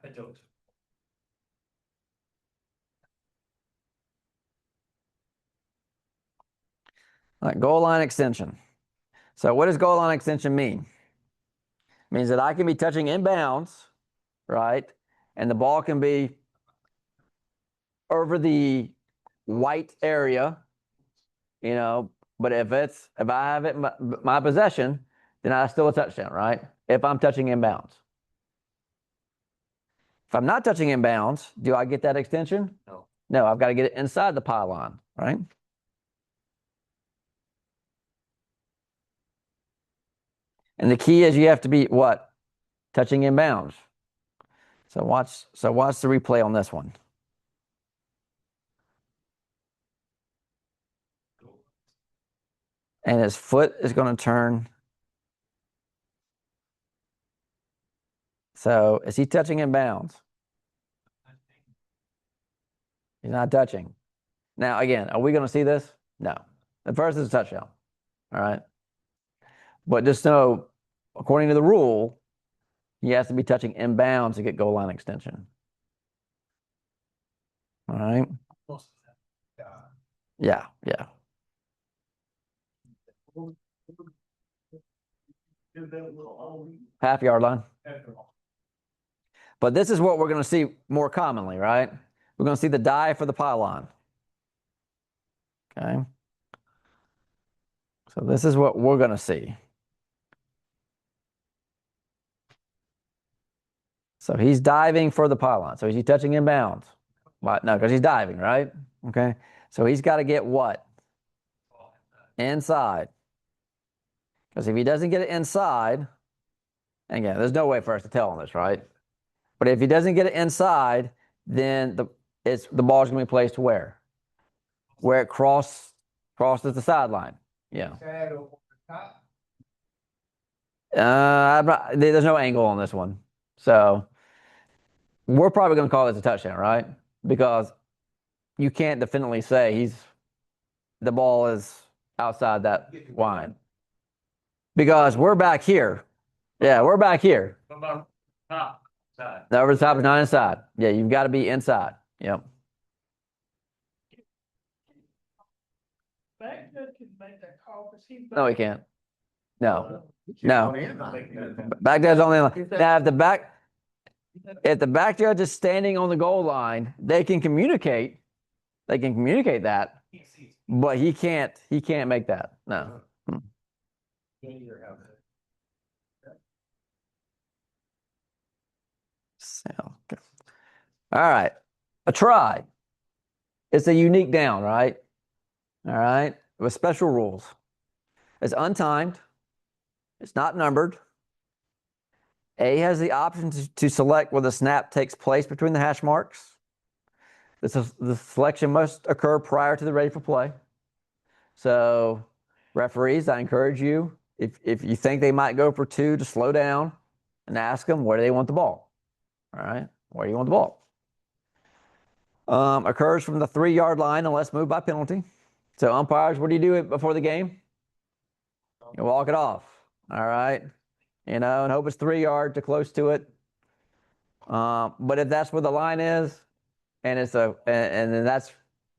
I don't. All right, goal line extension. So what does goal line extension mean? It means that I can be touching inbounds, right? And the ball can be over the white area, but if I have it in my possession, then I still a touchdown, right? If I'm touching inbounds. If I'm not touching inbounds, do I get that extension? No. No, I've got to get it inside the pylon, right? And the key is you have to be what? Touching inbounds. So watch the replay on this one. And his foot is going to turn. So is he touching inbounds? He's not touching. Now, again, are we going to see this? No. The first is a touchdown. All right. But just know, according to the rule, he has to be touching inbounds to get goal line extension. All right. Yeah. Half-yard line. But this is what we're going to see more commonly, right? We're going to see the dive for the pylon. Okay. So this is what we're going to see. So he's diving for the pylon. So is he touching inbounds? No, because he's diving, right? Okay. So he's got to get what? Inside. Because if he doesn't get it inside, and again, there's no way for us to tell on this, right? But if he doesn't get it inside, then the ball's going to be placed where? Where it crosses the sideline. Yeah. There's no angle on this one. So we're probably going to call this a touchdown, right? Because you can't definitely say the ball is outside that line. Because we're back here. Yeah, we're back here. Top side. Over the top is not inside. Yeah, you've got to be inside. Yep. Baghdad can make that call because he's. No, he can't. No. Back judge only. Now, if the back judge is standing on the goal line, they can communicate. They can communicate that, but he can't make that. No. So, okay. All right. A try. It's a unique down, right? All right, with special rules. It's untimed. It's not numbered. A has the option to select where the snap takes place between the hash marks. The selection must occur prior to the ready for play. So, referees, I encourage you, if you think they might go for two, to slow down and ask them where do they want the ball. All right, where do you want the ball? Occurs from the 3-yard line unless moved by penalty. So, umpires, what do you do before the game? You walk it off. All right, and hope it's 3 yards to close to it. But if that's where the line is, and then that's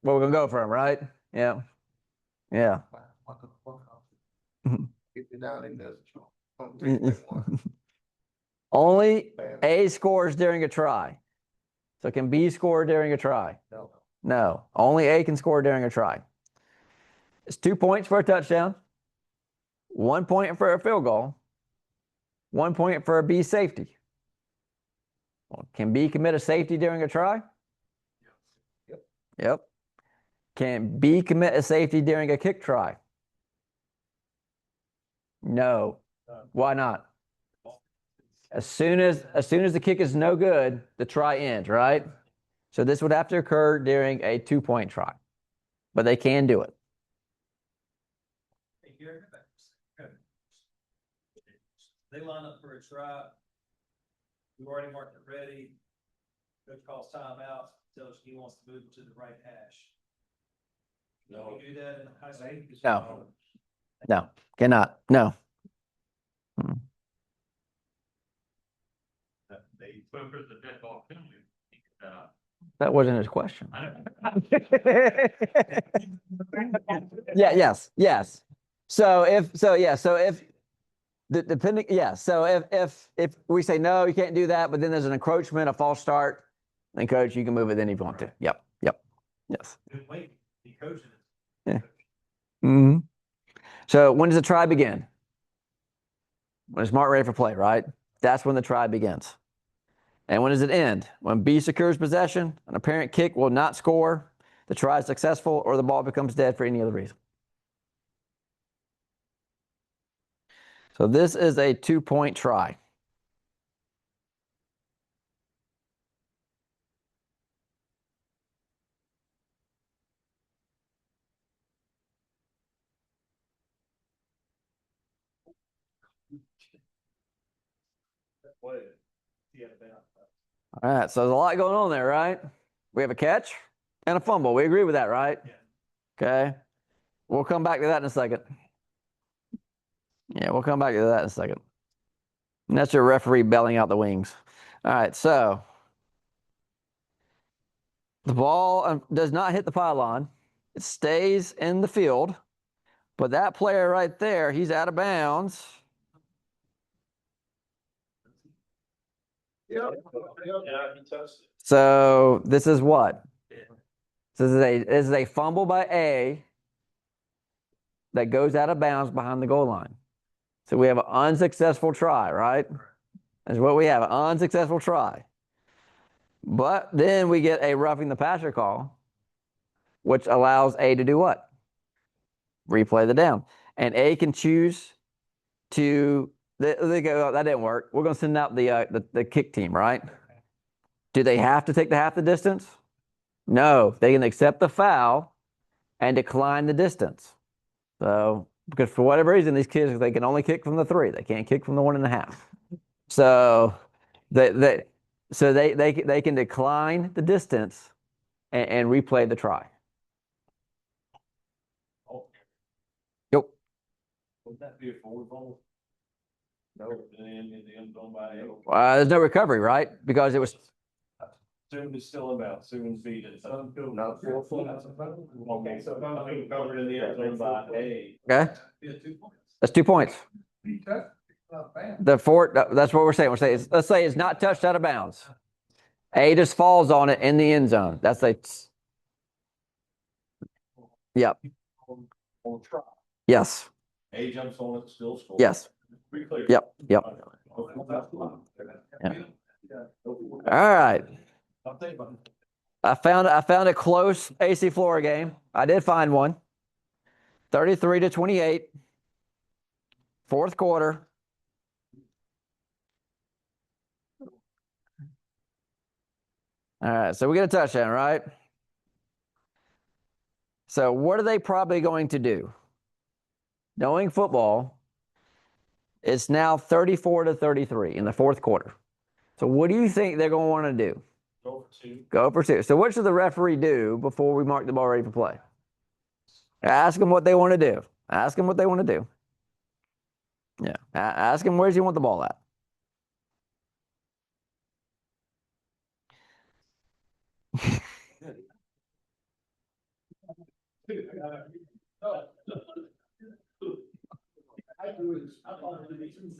where we're gonna go from, right? Yeah, yeah. Only A scores during a try. So can B score during a try? No. Only A can score during a try. It's 2 points for a touchdown, 1 point for a field goal, 1 point for a B safety. Well, can B commit a safety during a try? Yep. Can B commit a safety during a kick try? No. Why not? As soon as the kick is no good, the try ends, right? So this would have to occur during a 2-point try, but they can do it. They line up for a try. We've already marked it ready. Coach calls timeout, tells you he wants to move to the right hash. Can we do that in high school? No, cannot. No. That wasn't his question. Yes. So if we say no, you can't do that, but then there's an encroachment, a false start, then coach, you can move it then if you want to. Yep. Yes. Wait, he coaches it. Yeah. Mm-hmm. So when does the try begin? When it's marked ready for play, right? That's when the try begins. And when does it end? When B secures possession, an apparent kick will not score, the try is successful, or the ball becomes dead for any other reason. So this is a 2-point try. All right, so there's a lot going on there, right? We have a catch and a fumble. We agree with that, right? Yeah. Okay. We'll come back to that in a second. Yeah, we'll come back to that in a second. And that's your referee belling out the wings. All right, so the ball does not hit the pylon. It stays in the field. But that player right there, he's out of bounds. So this is what? This is a fumble by A that goes out of bounds behind the goal line. So we have an unsuccessful try, right? That's what we have, an unsuccessful try. But then we get a roughing the passer call, which allows A to do what? Replay the down. And A can choose to, they go, oh, that didn't work. We're going to send out the kick team, right? Do they have to take the half the distance? No, they can accept the foul and decline the distance. So, because for whatever reason, these kids, they can only kick from the 3. They can't kick from the 1.5. So they can decline the distance and replay the try. Yep. Would that be a forward ball? No, in the end zone by There's no recovery, right? Because it was. Soon is still about, soon beat it. Not 4 foot. Okay, so covered in the end zone by A. Okay. That's 2 points. The 4, that's what we're saying. Let's say it's not touched out of bounds. A just falls on it in the end zone. That's a. Yep. Yes. A jumps on it, still scores. Yes. Yep. Yeah. All right. I found a close AC Florida game. I did find one. 33-28. Fourth quarter. All right, so we get a touchdown, right? So what are they probably going to do? Knowing football, it's now 34-33 in the fourth quarter. So what do you think they're going to want to do? Go for two. Go for two. So what should the referee do before we mark the ball ready for play? Ask them what they want to do. Ask them what they want to do. Yeah. Ask him, where's he want the ball at?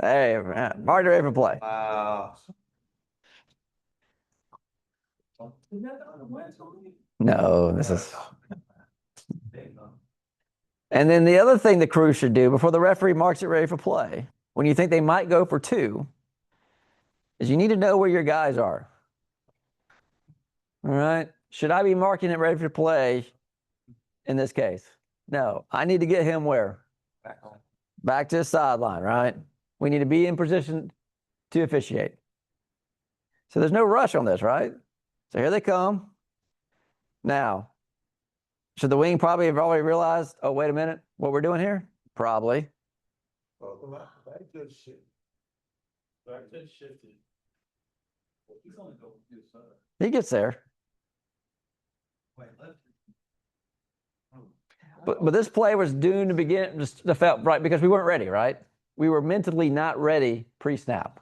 Hey, man, mark the ready for play. Wow. No, this is. And then the other thing the crew should do before the referee marks it ready for play, when you think they might go for two, is you need to know where your guys are. All right. Should I be marking it ready for play in this case? No. I need to get him where? Back to the sideline, right? We need to be in position to officiate. So there's no rush on this, right? So here they come. Now, should the wing probably have already realized, oh, wait a minute, what we're doing here? Probably. Back to shit. Back to shifted. He's only going to this side. He gets there. Wait, left. But this play was doomed to begin, just felt right because we weren't ready, right? We were mentally not ready pre-snap.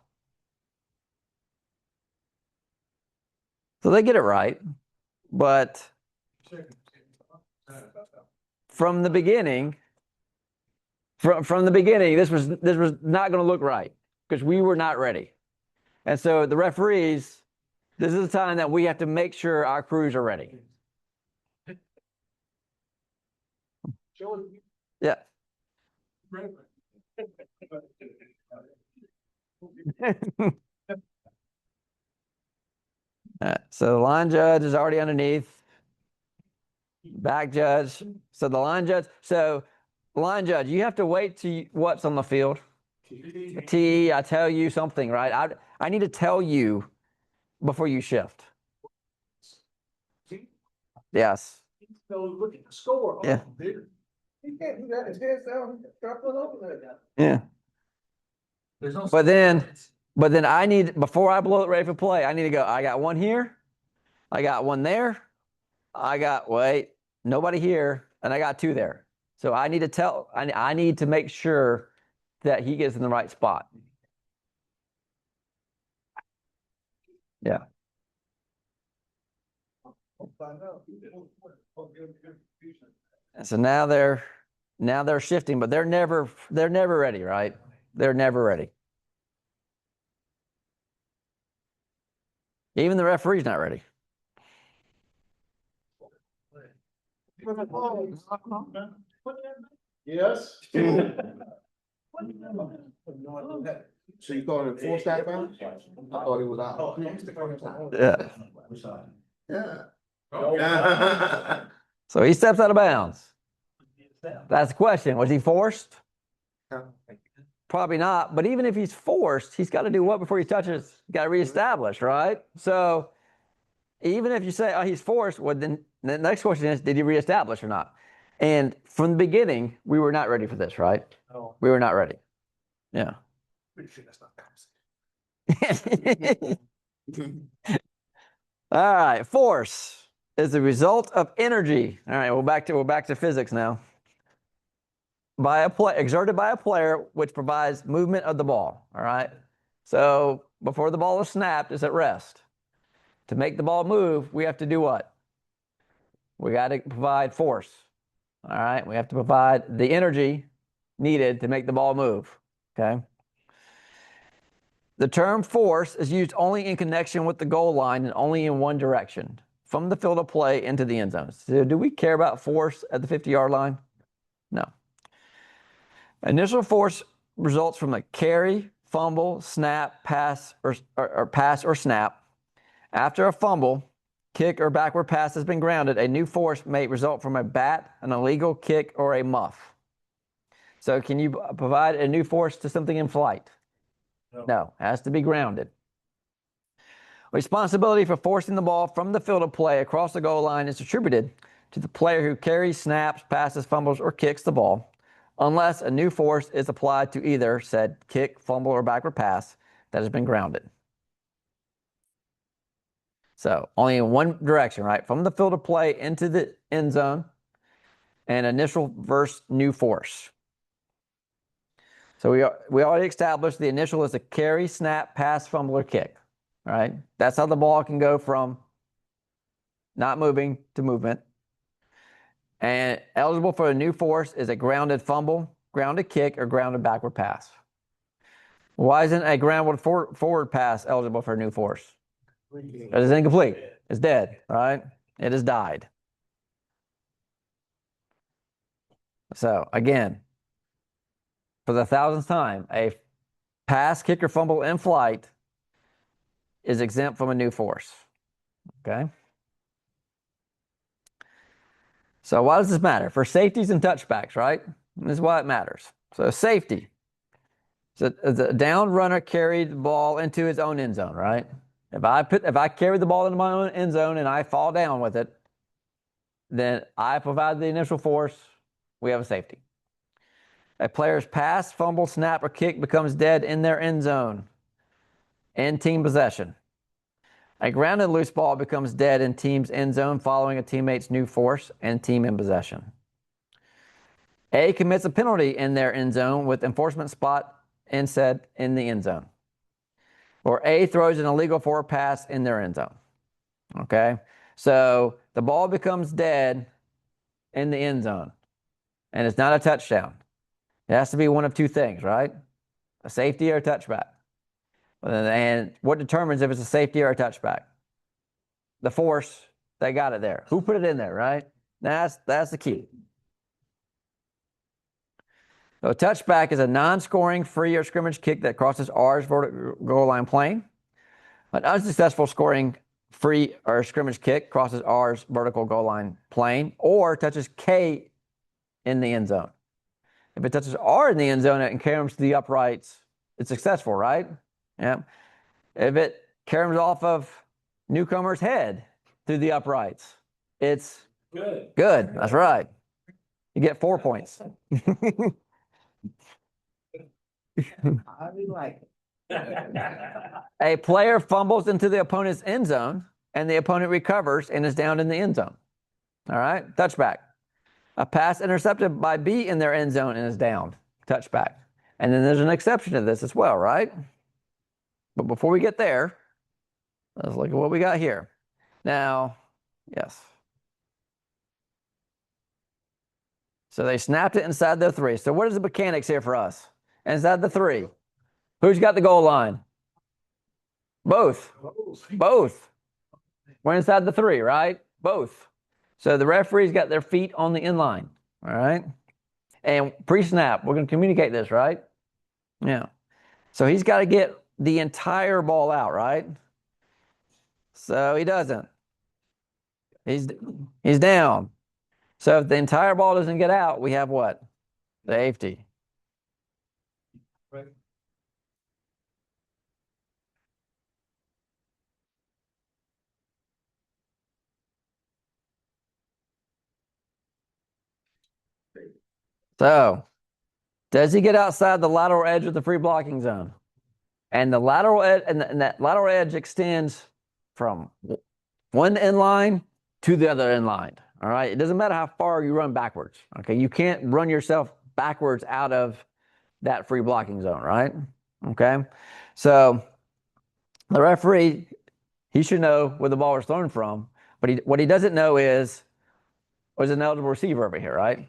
So they get it right, but from the beginning, from the beginning, this was not going to look right because we were not ready. And so the referees, this is the time that we have to make sure our crews are ready. Yeah. So the line judge is already underneath. Back judge. So the line judge. So line judge, you have to wait to what's on the field. T. I tell you something, right? I need to tell you before you shift. Yes. So look at the score. Yeah. He can't do that. His head's down. Start pulling over there. Yeah. There's no. But then I need, before I blow it ready for play, I need to go, I got one here. I got one there. Wait, nobody here. And I got two there. So I need to I need to make sure that he gets in the right spot. Yeah. And so now they're shifting, but they're never ready, right? They're never ready. Even the referee's not ready. Yes. So you thought it forced that bounce? I thought it was out. Yeah. Yeah. So he steps out of bounds. That's the question. Was he forced? Probably not. But even if he's forced, he's got to do what before he touches? He's got to reestablish, right? So even if you say, oh, he's forced, well, then the next question is, did he reestablish or not? And from the beginning, we were not ready for this, right? No. We were not ready. Yeah. Pretty sure that's not All right. Force is the result of energy. All right. We're back to physics now. Exerted by a player, which provides movement of the ball. All right. So before the ball is snapped, it's at rest. To make the ball move, we have to do what? We got to provide force. All right. We have to provide the energy needed to make the ball move. Okay. The term force is used only in connection with the goal line and only in one direction, from the field of play into the end zone. So do we care about force at the 50-yard line? No. Initial force results from a carry, fumble, snap, pass, or pass or snap. After a fumble, kick, or backward pass has been grounded, a new force may result from a bat, an illegal kick, or a muff. So can you provide a new force to something in flight? No, it has to be grounded. Responsibility for forcing the ball from the field of play across the goal line is attributed to the player who carries, snaps, passes, fumbles, or kicks the ball, unless a new force is applied to either said kick, fumble, or backward pass that has been grounded. So only in one direction, right? From the field of play into the end zone, and initial versus new force. So we already established the initial is a carry, snap, pass, fumble, or kick. All right. That's how the ball can go from not moving to movement. And eligible for a new force is a grounded fumble, grounded kick, or grounded backward pass. Why isn't a grounded forward pass eligible for a new force? It is incomplete. It's dead, right? It has died. So again, for the 1,000th time, a pass, kick, or fumble in flight is exempt from a new force. Okay? So why does this matter? For safeties and touchbacks, right? This is why it matters. So safety. So the down runner carried the ball into his own end zone, right? If I carry the ball into my own end zone and I fall down with it, then I provide the initial force. We have a safety. A player's pass, fumble, snap, or kick becomes dead in their end zone in team possession. A grounded loose ball becomes dead in team's end zone following a teammate's new force and team in possession. A commits a penalty in their end zone with enforcement spot in the end zone. Or A throws an illegal forward pass in their end zone. Okay? So the ball becomes dead in the end zone. And it's not a touchdown. It has to be one of two things, right? A safety or a touchback. And what determines if it's a safety or a touchback? The force that got it there. Who put it in there, right? That's the key. So a touchback is a non-scoring free or scrimmage kick that crosses R's vertical goal line plane. An unsuccessful scoring free or scrimmage kick crosses R's vertical goal line plane or touches K in the end zone. If it touches R in the end zone and caroms to the uprights, it's successful, right? Yeah. If it caroms off of newcomer's head through the uprights, it's good. Good. That's right. You get 4 points. I do like it. A player fumbles into the opponent's end zone and the opponent recovers and is down in the end zone. All right. Touchback. A pass intercepted by B in their end zone and is downed. Touchback. And then there's an exception to this as well, right? But before we get there, let's look at what we got here. Now, yes. So they snapped it inside their 3. So what is the mechanics here for us? Inside the 3. Who's got the goal line? Both. Both. We're inside the 3, right? Both. So the referee's got their feet on the end line. All right. And pre-snap, we're going to communicate this, right? Yeah. So he's got to get the entire ball out, right? So he doesn't. He's down. So if the entire ball doesn't get out, we have what? Safety. Right. So does he get outside the lateral edge of the free blocking zone? And the lateral edge, and that lateral edge extends from one end line to the other end line. All right. It doesn't matter how far you run backwards. Okay. You can't run yourself backwards out of that free blocking zone, right? Okay. So the referee, he should know where the ball was thrown from, but what he doesn't know is, there's an eligible receiver over here, right?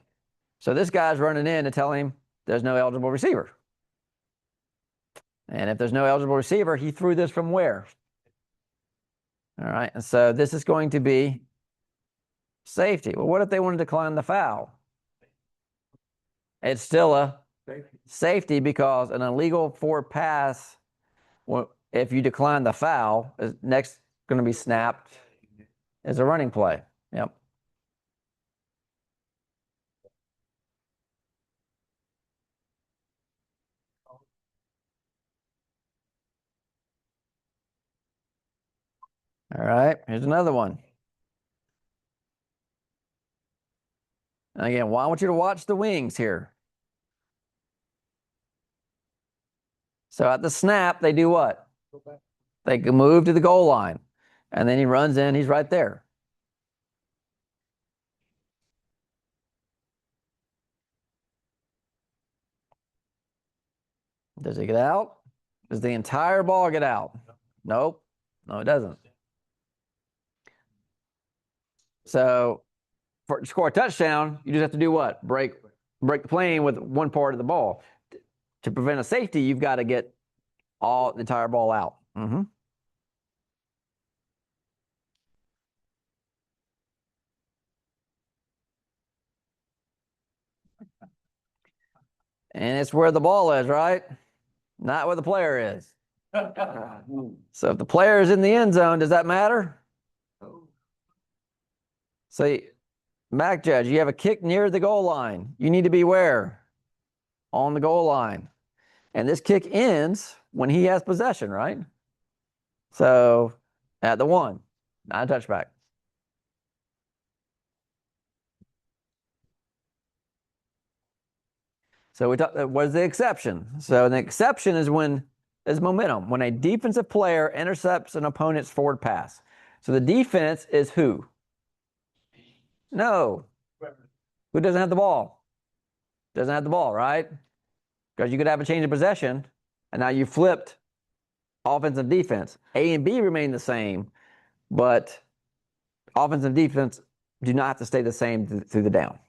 So this guy's running in to tell him there's no eligible receiver. And if there's no eligible receiver, he threw this from where? All right. And so this is going to be safety. Well, what if they want to decline the foul? It's still a safety because an illegal forward pass, well, if you decline the foul, is next going to be snapped is a running play. Yep. All right, here's another one. And again, well, I want you to watch the wings here. So at the snap, they do what? They move to the goal line. And then he runs in, he's right there. Does it get out? Does the entire ball get out? Nope. No, it doesn't. So to score a touchdown, you just have to do what? Break the plane with one part of the ball. To prevent a safety, you've got to get the entire ball out. Mm-hmm. And it's where the ball is, right? Not where the player is. So if the player is in the end zone, does that matter? So, Mac Judge, you have a kick near the goal line. You need to be where? On the goal line. And this kick ends when he has possession, right? So at the 1, not a touchback. So we talked. What is the exception? So the exception is when there's momentum, when a defensive player intercepts an opponent's forward pass. So the defense is who? No. Who doesn't have the ball? Doesn't have the ball, right? Because you could have a change of possession, and now you flipped offense and defense. A and B remain the same, but offense and defense do not have to stay the same through the down.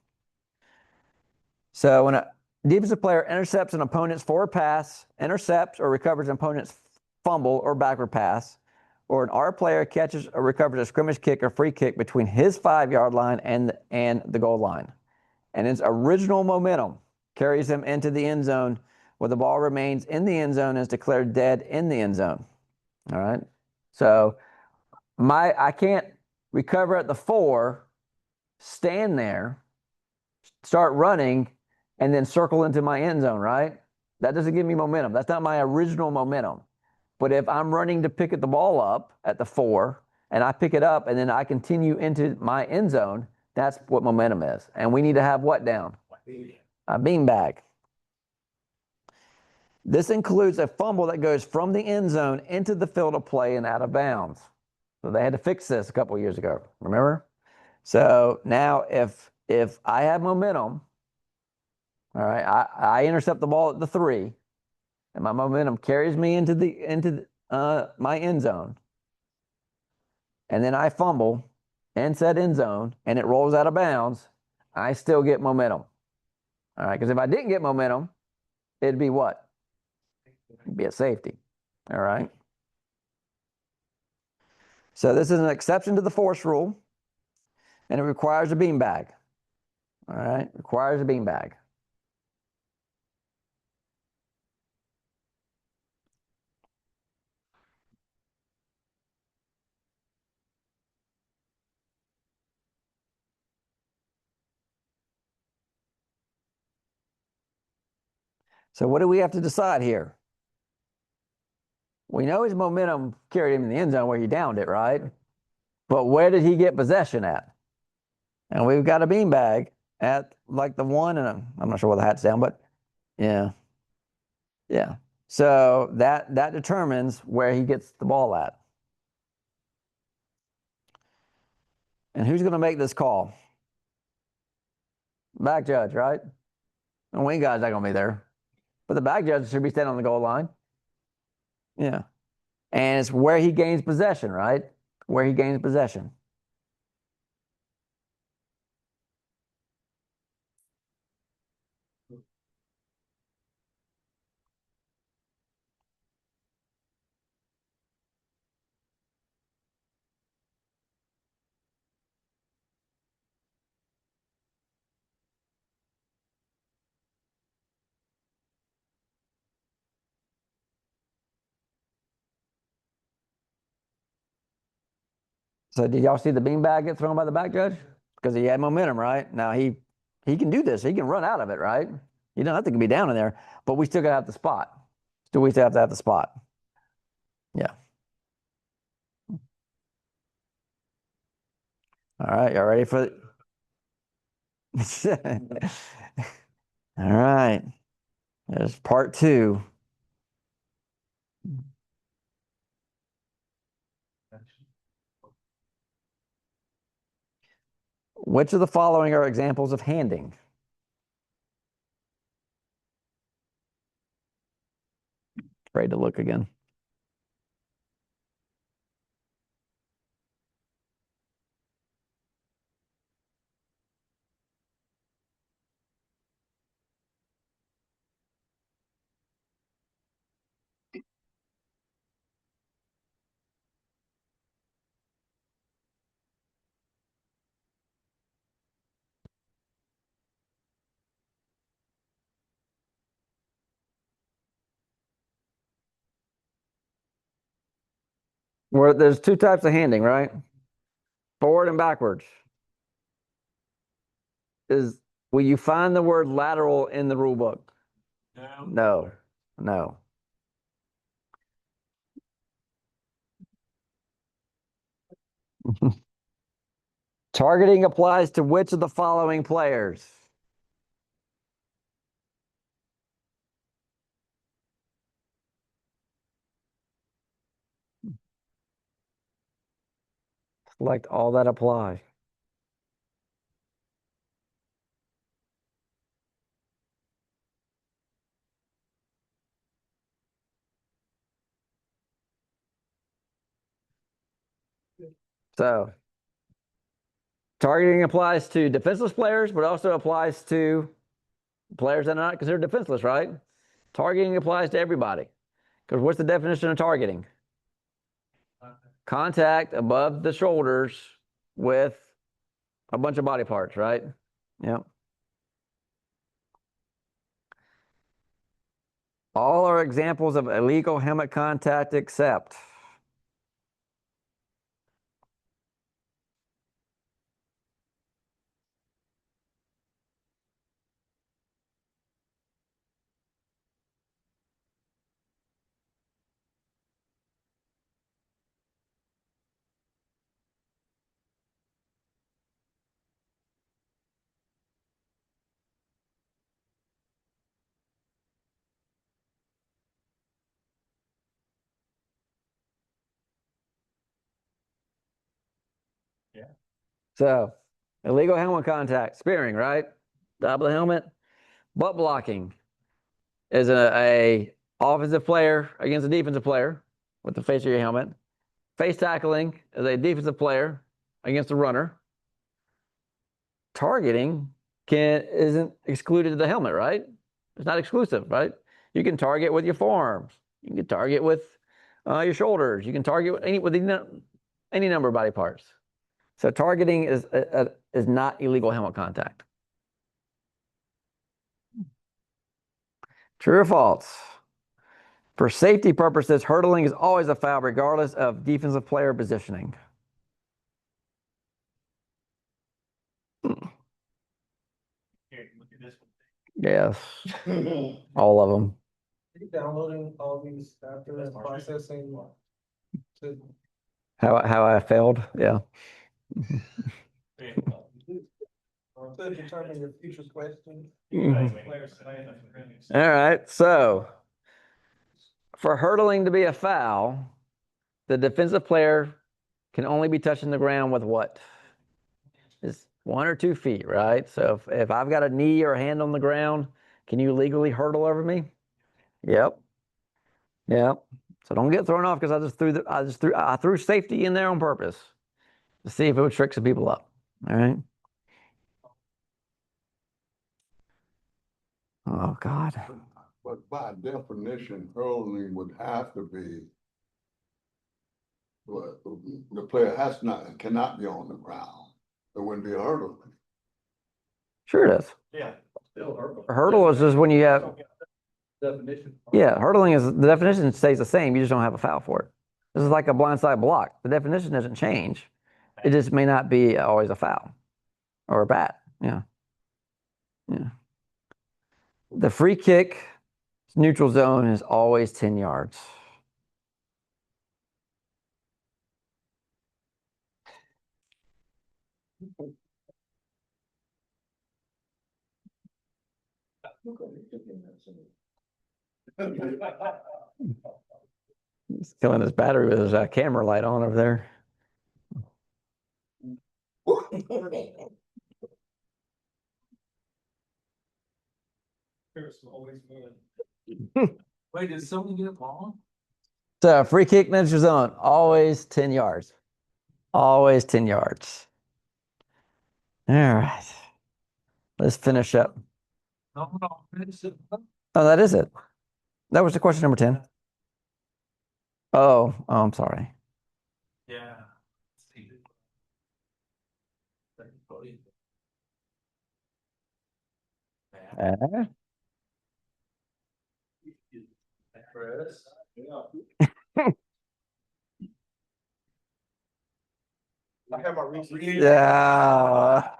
So when a defensive player intercepts an opponent's forward pass, intercepts or recovers an opponent's fumble or backward pass, or an R player catches or recovers a scrimmage kick or free kick between his 5-yard line and the goal line, and its original momentum carries him into the end zone where the ball remains in the end zone and is declared dead in the end zone. All right. So I can't recover at the 4, stand there, start running, and then circle into my end zone, right? That doesn't give me momentum. That's not my original momentum. But if I'm running to pick the ball up at the 4, and I pick it up, and then I continue into my end zone, that's what momentum is. And we need to have what down? A beanbag. This includes a fumble that goes from the end zone into the field of play and out of bounds. So they had to fix this a couple of years ago, remember? So now if I have momentum, all right, I intercept the ball at the 3, and my momentum carries me into my end zone, and then I fumble in said end zone, and it rolls out of bounds, I still get momentum. All right, because if I didn't get momentum, it'd be what? It'd be a safety. All right. So this is an exception to the force rule, and it requires a beanbag. All right, requires a beanbag. So what do we have to decide here? We know his momentum carried him in the end zone where he downed it, right? But where did he get possession at? And we've got a beanbag at like the 1, and I'm not sure where the hat's down, but yeah. Yeah. So that determines where he gets the ball at. And who's going to make this call? Back judge, right? The wing guy's not going to be there. But the back judge should be standing on the goal line. Yeah. And it's where he gains possession, right? Where he gains possession. So did y'all see the beanbag get thrown by the back judge? Because he had momentum, right? Now he can do this. He can run out of it, right? You don't have to be down in there, but we still gotta have the spot. Do we still have to have the spot? Yeah. All right, y'all ready for All right. There's part 2. Which of the following are examples of handing? Afraid to look again. Where there's 2 types of handing, right? Forward and backwards. Will you find the word lateral in the rule book? No. No. Targeting applies to which of the following players? Select all that apply. So, targeting applies to defenseless players, but also applies to players that are not considered defenseless, right? Targeting applies to everybody. Because what's the definition of targeting? Contact above the shoulders with a bunch of body parts, right? Yep. All are examples of illegal helmet contact except. So, illegal helmet contact, spearing, right? Top of the helmet. Butt blocking is a offensive player against a defensive player with the face of your helmet. Face tackling is a defensive player against a runner. Targeting isn't excluded to the helmet, right? It's not exclusive, right? You can target with your forearms. You can target with your shoulders. You can target with any number of body parts. So targeting is not illegal helmet contact. True or false? For safety purposes, hurdling is always a foul regardless of defensive player positioning. Yes, all of them. Downloading all these after this processing. How I failed, yeah. To determine your future questions. All right, so for hurdling to be a foul, the defensive player can only be touching the ground with what? It's 1 or 2 feet, right? So if I've got a knee or a hand on the ground, can you legally hurdle over me? Yep. Yep. So don't get thrown off because I threw safety in there on purpose to see if it would trick some people up. All right. Oh God. But by definition, hurling would have to be. But the player cannot be on the ground. It wouldn't be a hurdle. Sure it is. Yeah. Still hurdle. Hurdle is just when you have. Definition. Yeah, hurdling is the definition stays the same. You just don't have a foul for it. This is like a blindside block. The definition doesn't change. It just may not be always a foul or a bat. Yeah. Yeah. The free kick neutral zone is always 10 yards. He's killing his battery with his camera light on over there. Chris will always win. Wait, did someone get it wrong? So free kick neutral zone, always 10 yards. Always 10 yards. All right. Let's finish up. No, finish it. Oh, that is it. That was the question number 10. Oh, I'm sorry. Yeah. Uh, Chris. I have my research. yeah.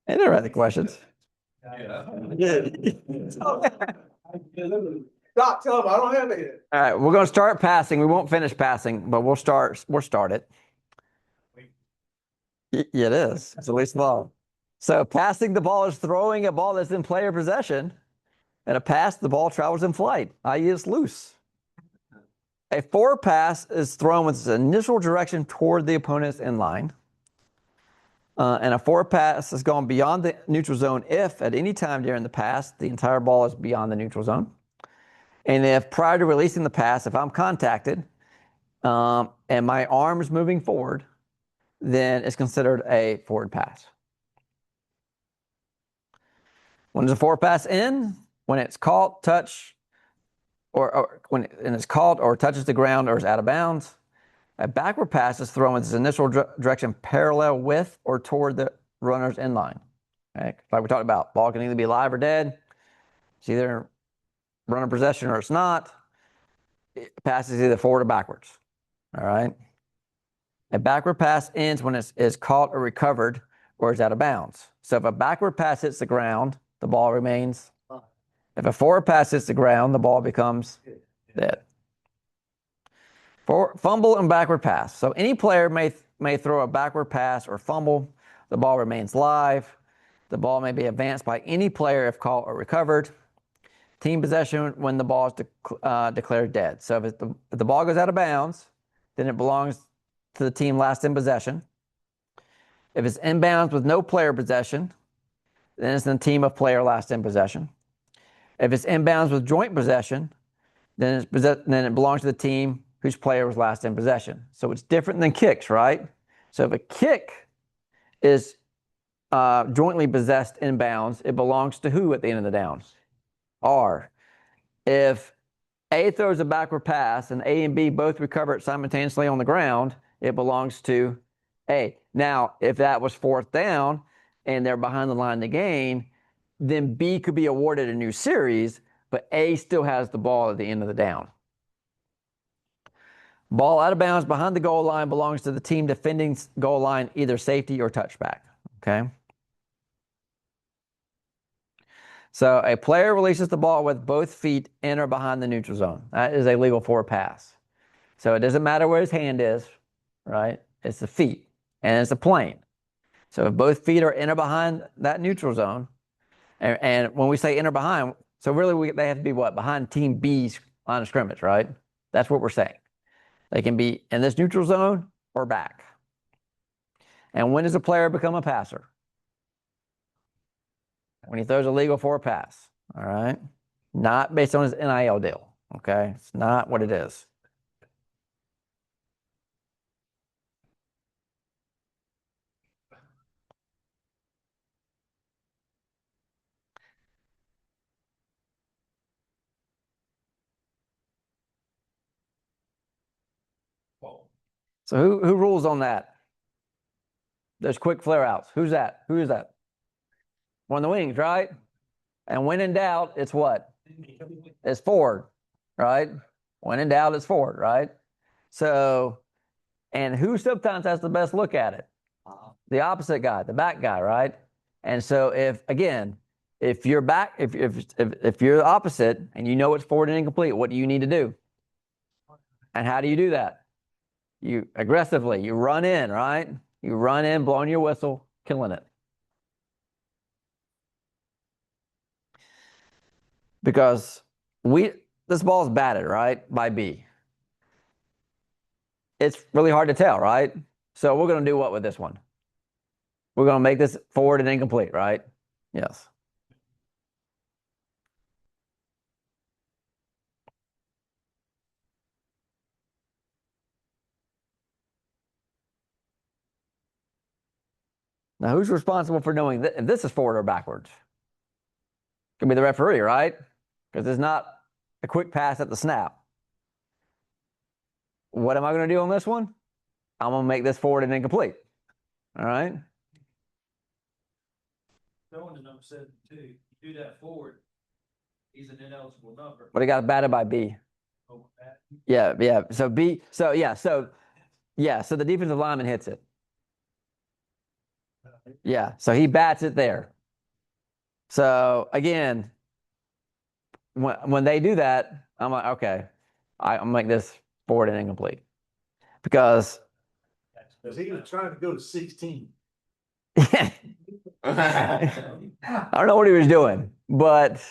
I didn't write the questions. Doc, tell him I don't have it. All right, we're going to start passing. We won't finish passing, but we'll start it. Yeah, it is. It's at least ball. So passing the ball is throwing a ball that's in player possession. And a pass, the ball travels in flight, i.e. it's loose. A forward pass is thrown with its initial direction toward the opponent's end line. And a forward pass has gone beyond the neutral zone if at any time during the pass, the entire ball is beyond the neutral zone. And if prior to releasing the pass, if I'm contacted and my arm is moving forward, then it's considered a forward pass. When does a forward pass end? When it's caught, touch, or when it's caught or touches the ground or is out of bounds. A backward pass is thrown with its initial direction parallel with or toward the runner's end line. Okay? Like we talked about, ball can either be live or dead. It's either runner possession or it's not. It passes either forward or backwards. All right. A backward pass ends when it is caught or recovered or is out of bounds. So if a backward pass hits the ground, the ball remains. If a forward pass hits the ground, the ball becomes dead. For fumble and backward pass. So any player may throw a backward pass or fumble. The ball remains live. The ball may be advanced by any player if caught or recovered. Team possession when the ball is declared dead. So if the ball goes out of bounds, then it belongs to the team last in possession. If it's inbounds with no player possession, then it's the team of player last in possession. If it's inbounds with joint possession, then it belongs to the team whose player was last in possession. So it's different than kicks, right? So if a kick is jointly possessed inbounds, it belongs to who at the end of the down? R. If A throws a backward pass and A and B both recover it simultaneously on the ground, it belongs to A. Now, if that was fourth down and they're behind the line to gain, then B could be awarded a new series, but A still has the ball at the end of the down. Ball out of bounds behind the goal line belongs to the team defending goal line, either safety or touchback. Okay. So a player releases the ball with both feet in or behind the neutral zone. That is a legal forward pass. So it doesn't matter where his hand is, right? It's the feet and it's a plane. So if both feet are in or behind that neutral zone, and when we say in or behind, so really they have to be what? Behind team B's line of scrimmage, right? That's what we're saying. They can be in this neutral zone or back. And when does a player become a passer? When he throws a legal forward pass, all right? Not based on his NIL deal, okay? It's not what it is. So who rules on that? There's quick flare outs. Who's that? Who is that? One of the wings, right? And when in doubt, it's what? It's forward, right? When in doubt, it's forward, right? So, and who sometimes has the best look at it? The opposite guy, the back guy, right? And so, if you're back, if you're the opposite and you know it's forward and incomplete, what do you need to do? And how do you do that? You aggressively, you run in, right? You run in, blowing your whistle, killing it. Because this ball's batted, right? By B. It's really hard to tell, right? So we're going to do what with this one? We're going to make this forward and incomplete, right? Yes. Now, who's responsible for knowing if this is forward or backwards? Could be the referee, right? Because it's not a quick pass at the snap. What am I going to do on this one? I'm going to make this forward and incomplete. All right. Going to number 72, you do that forward, he's an ineligible number. But he got batted by B. Oh, that- Yeah. So B. So the defensive lineman hits it. Yeah. So he bats it there. So again, when they do that, I'm like, okay, I'm make this forward and incomplete because Cause he was trying to go to 16. I don't know what he was doing, but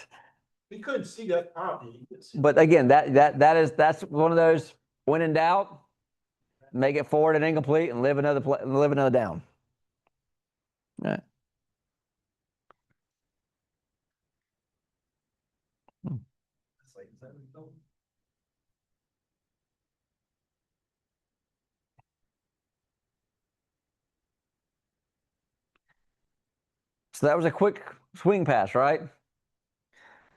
He couldn't see that copy. again, that's one of those when in doubt, make it forward and incomplete and live another down. All right. It's like, is that what you're doing? So that was a quick swing pass, right?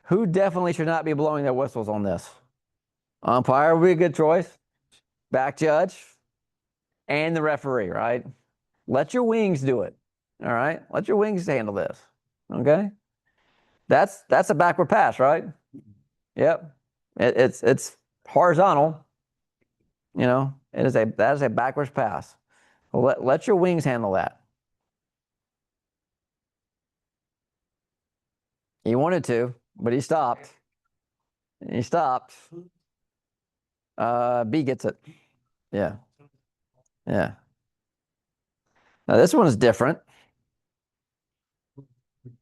Who definitely should not be blowing their whistles on this? Umpire would be a good choice. Back judge and the referee, right? Let your wings do it. All right? Let your wings handle this. Okay? That's a backward pass, right? Yep. It's horizontal. You know, that is a backwards pass. Well, let your wings handle that. He wanted to, but he stopped. He stopped. B gets it. Yeah. Yeah. Now this one is different.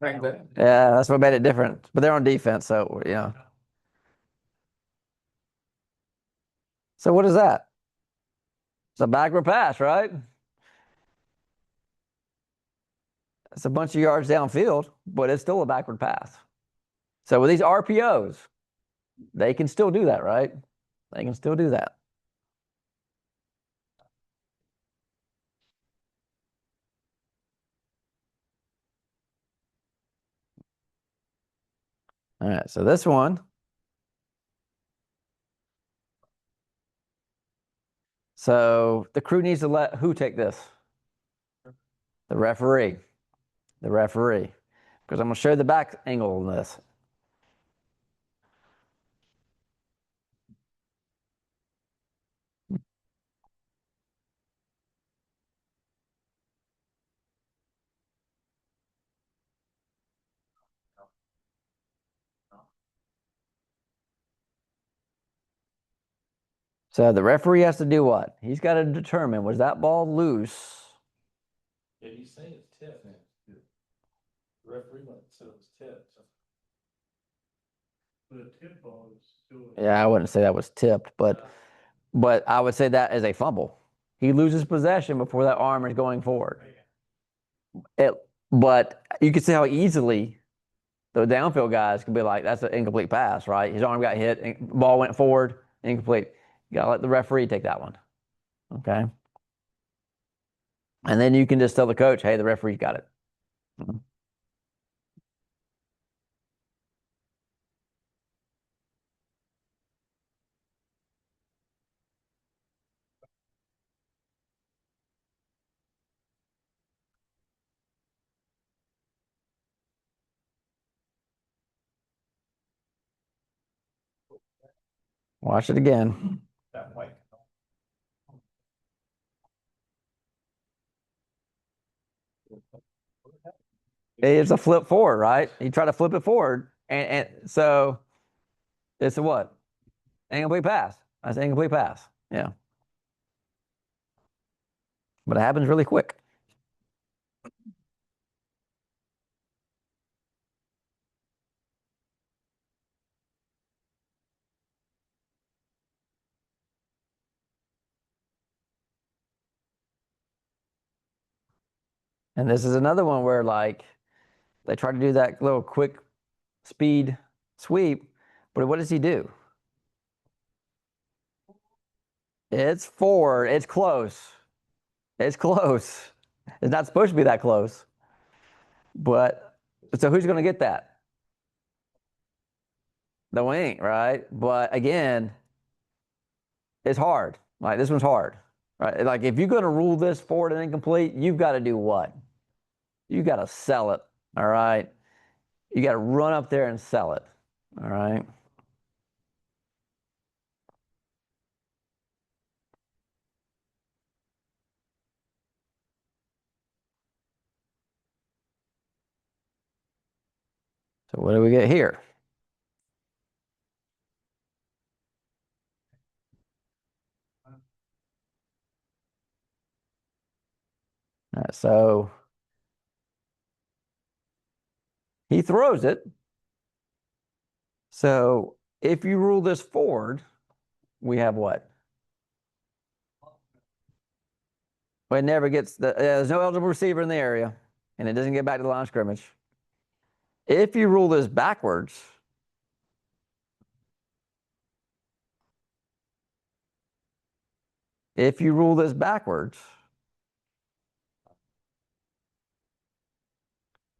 Yeah, that's what made it different. But they're on defense, so you know. So what is that? It's a backward pass, right? It's a bunch of yards downfield, but it's still a backward pass. So with these RPOs, they can still do that, right? They can still do that. All right, so this one. So the crew needs to let who take this? The referee. The referee. Because I'm going to show the back angle on this. So the referee has to do what? He's got to determine, was that ball loose? Yeah, he's saying it's tipped. The referee said it was tipped. But a tip ball is still. Yeah, I wouldn't say that was tipped, but I would say that is a fumble. He loses possession before that arm is going forward. But you can see how easily the downfield guys can be like, that's an incomplete pass, right? His arm got hit, ball went forward, incomplete. You gotta let the referee take that one. Okay. And then you can just tell the coach, hey, the referee got it. Watch it again. That way. It's a flip forward, right? You try to flip it forward, and so it's a what? Incomplete pass. That's an incomplete pass. Yeah. But it happens really quick. And this is another one where like they try to do that little quick speed sweep, but what does he do? It's forward. It's close. It's close. It's not supposed to be that close. But so who's going to get that? The wing, right? But again, it's hard. Like this one's hard, right? Like if you're going to rule this forward and incomplete, you've got to do what? You got to sell it. All right. You got to run up there and sell it. All right. So what do we get here? All right, so he throws it. So if you rule this forward, we have what? Well, it never gets there's no eligible receiver in the area, and it doesn't get back to the line of scrimmage. If you rule this backwards,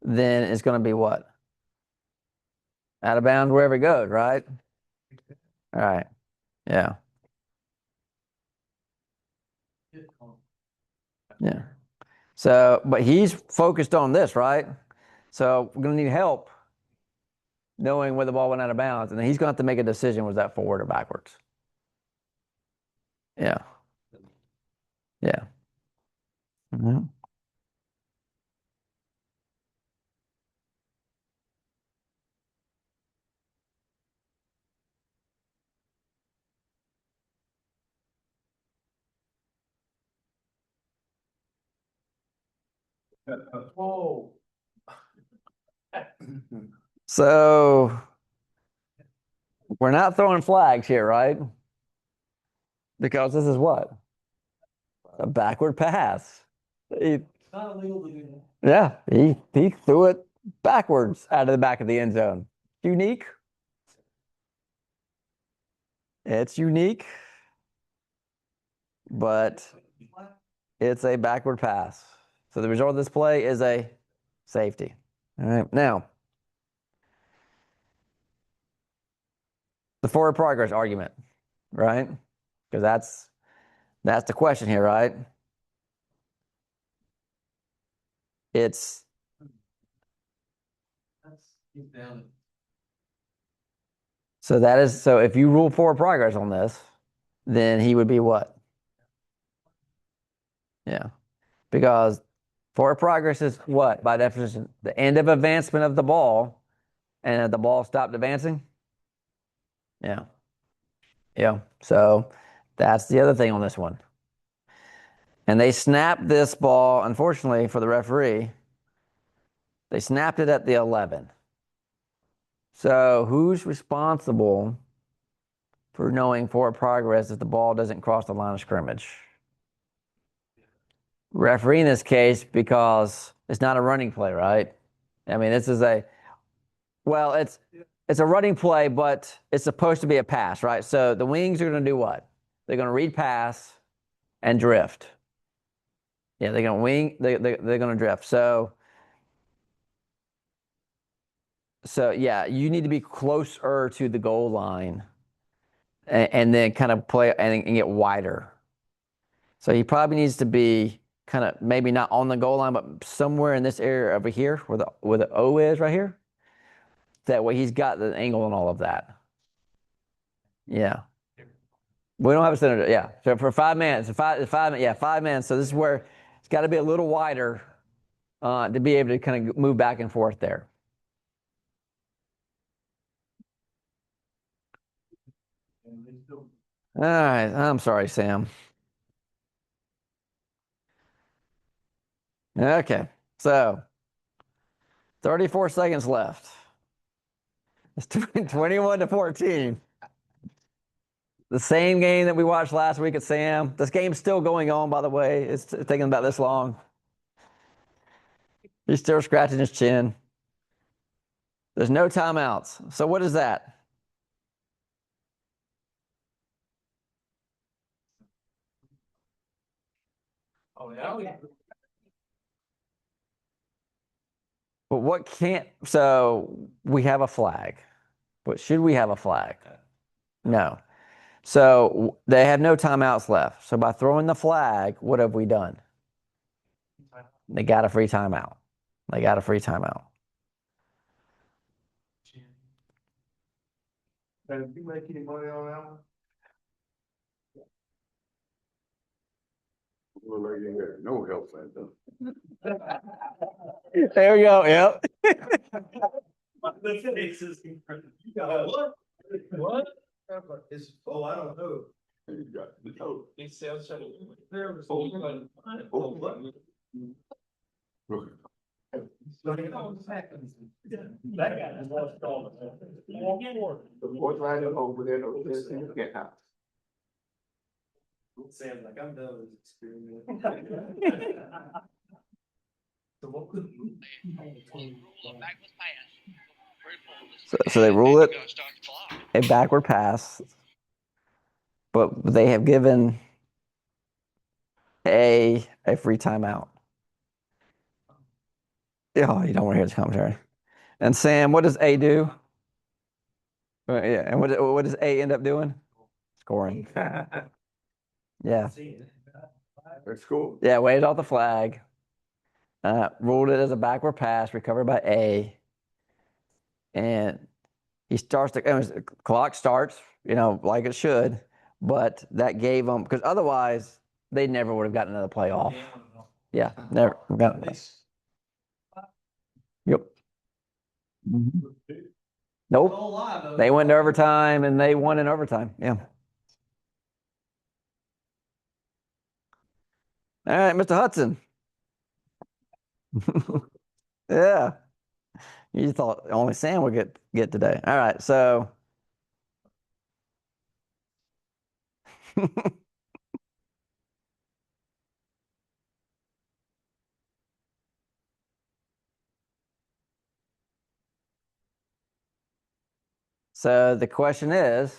then it's going to be what? Out of bounds wherever it goes, right? All right. Yeah. Yeah. So, but he's focused on this, right? So we're going to need help knowing where the ball went out of bounds. And then he's going to have to make a decision, was that forward or backwards? Yeah. Yeah. Mhm. Whoa. So we're not throwing flags here, right? Because this is what? A backward pass. He, Not illegal to do yeah, he threw it backwards out of the back of the end zone. Unique. It's unique, but it's a backward pass. So the result of this play is a safety. All right. Now, the forward progress argument, right? Because that's the question here, right? It's so if you rule forward progress on this, then he would be what? Yeah. Because forward progress is what, by definition? The end of advancement of the ball, and the ball stopped advancing. Yeah. Yeah. So that's the other thing on this one. And they snapped this ball, unfortunately for the referee, they snapped it at the 11. So who's responsible for knowing forward progress if the ball doesn't cross the line of scrimmage? Referee in this case, because it's not a running play, right? I mean, this is it's a running play, but it's supposed to be a pass, right? So the wings are going to do what? They're going to read pass and drift. Yeah, they're going to wing. They're going to drift. So yeah, you need to be closer to the goal line, and then kind of play and get wider. So he probably needs to be kind of maybe not on the goal line, but somewhere in this area over here where the O is right here. That way he's got the angle and all of that. Yeah. We don't have a center. Yeah. So for 5 minutes, 5 minutes. So this is where it's got to be a little wider to be able to kind of move back and forth there. All right. I'm sorry, Sam. Okay. So 34 seconds left. It's 21-14. The same game that we watched last week at Sam. This game's still going on, by the way. It's taking about this long. He's still scratching his chin. There's no timeouts. So what is that? Oh, yeah. But what can't, so we have a flag. But should we have a flag? No. So they have no timeouts left. So by throwing the flag, what have we done? They got a free timeout. They got a free timeout. Did you make any money on that one? Look like you had no help at them. There we go. Yep. What? It's, oh, I don't know. You got no. It sounds so. Look. That guy just lost all of it. The boys right over there, no, this thing can't happen. Sam's like, I'm done with this experiment. So what could you? So they rule it a backward pass, but they have given a free timeout. Oh, you don't want to hear this commentary. And Sam, what does A do? Yeah, and what does A end up doing? Scoring. Yeah. That's cool. Yeah, waved off the flag. Ruled it as a backward pass, recovered by A. And he starts the clock starts, like it should, but that gave them, because otherwise they never would have gotten another playoff. Yeah, never got it. Yep. Nope. They went to overtime and they won in overtime. Yeah. All right, Mr. Hudson. Yeah. You thought only Sam would get today. All right, so so the question is,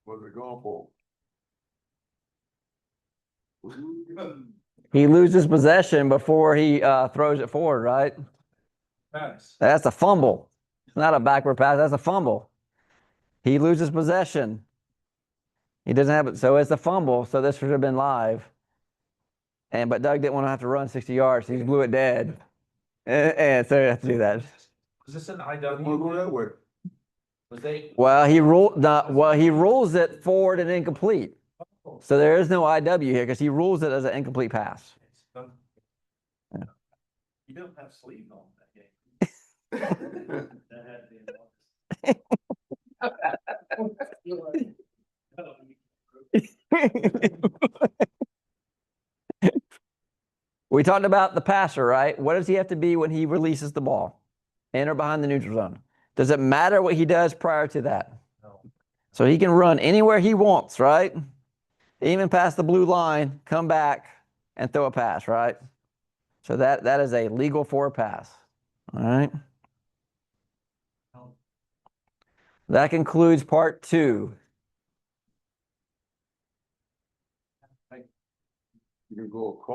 What are we going for? he loses possession before he throws it forward, right? Pass. That's a fumble. It's not a backward pass. That's a fumble. He loses possession. He doesn't have it, so it's a fumble. So this should have been live. But Doug didn't want to have to run 60 yards. So he blew it dead, and so he has to do that. Was this an We'll go that IW? way. Was they? Well, he rules it forward and incomplete. So there is no IW here because he rules it as an incomplete pass. You don't have sleeves on that game. That had to be We talked about the passer, right? What does he have to be when he releases the ball? In or behind the neutral zone? Does it matter what he does prior to that? No. So he can run anywhere he wants, right? Even past the blue line, come back and throw a pass, right? So that is a legal forward pass. All right. That concludes part 2. You can go across.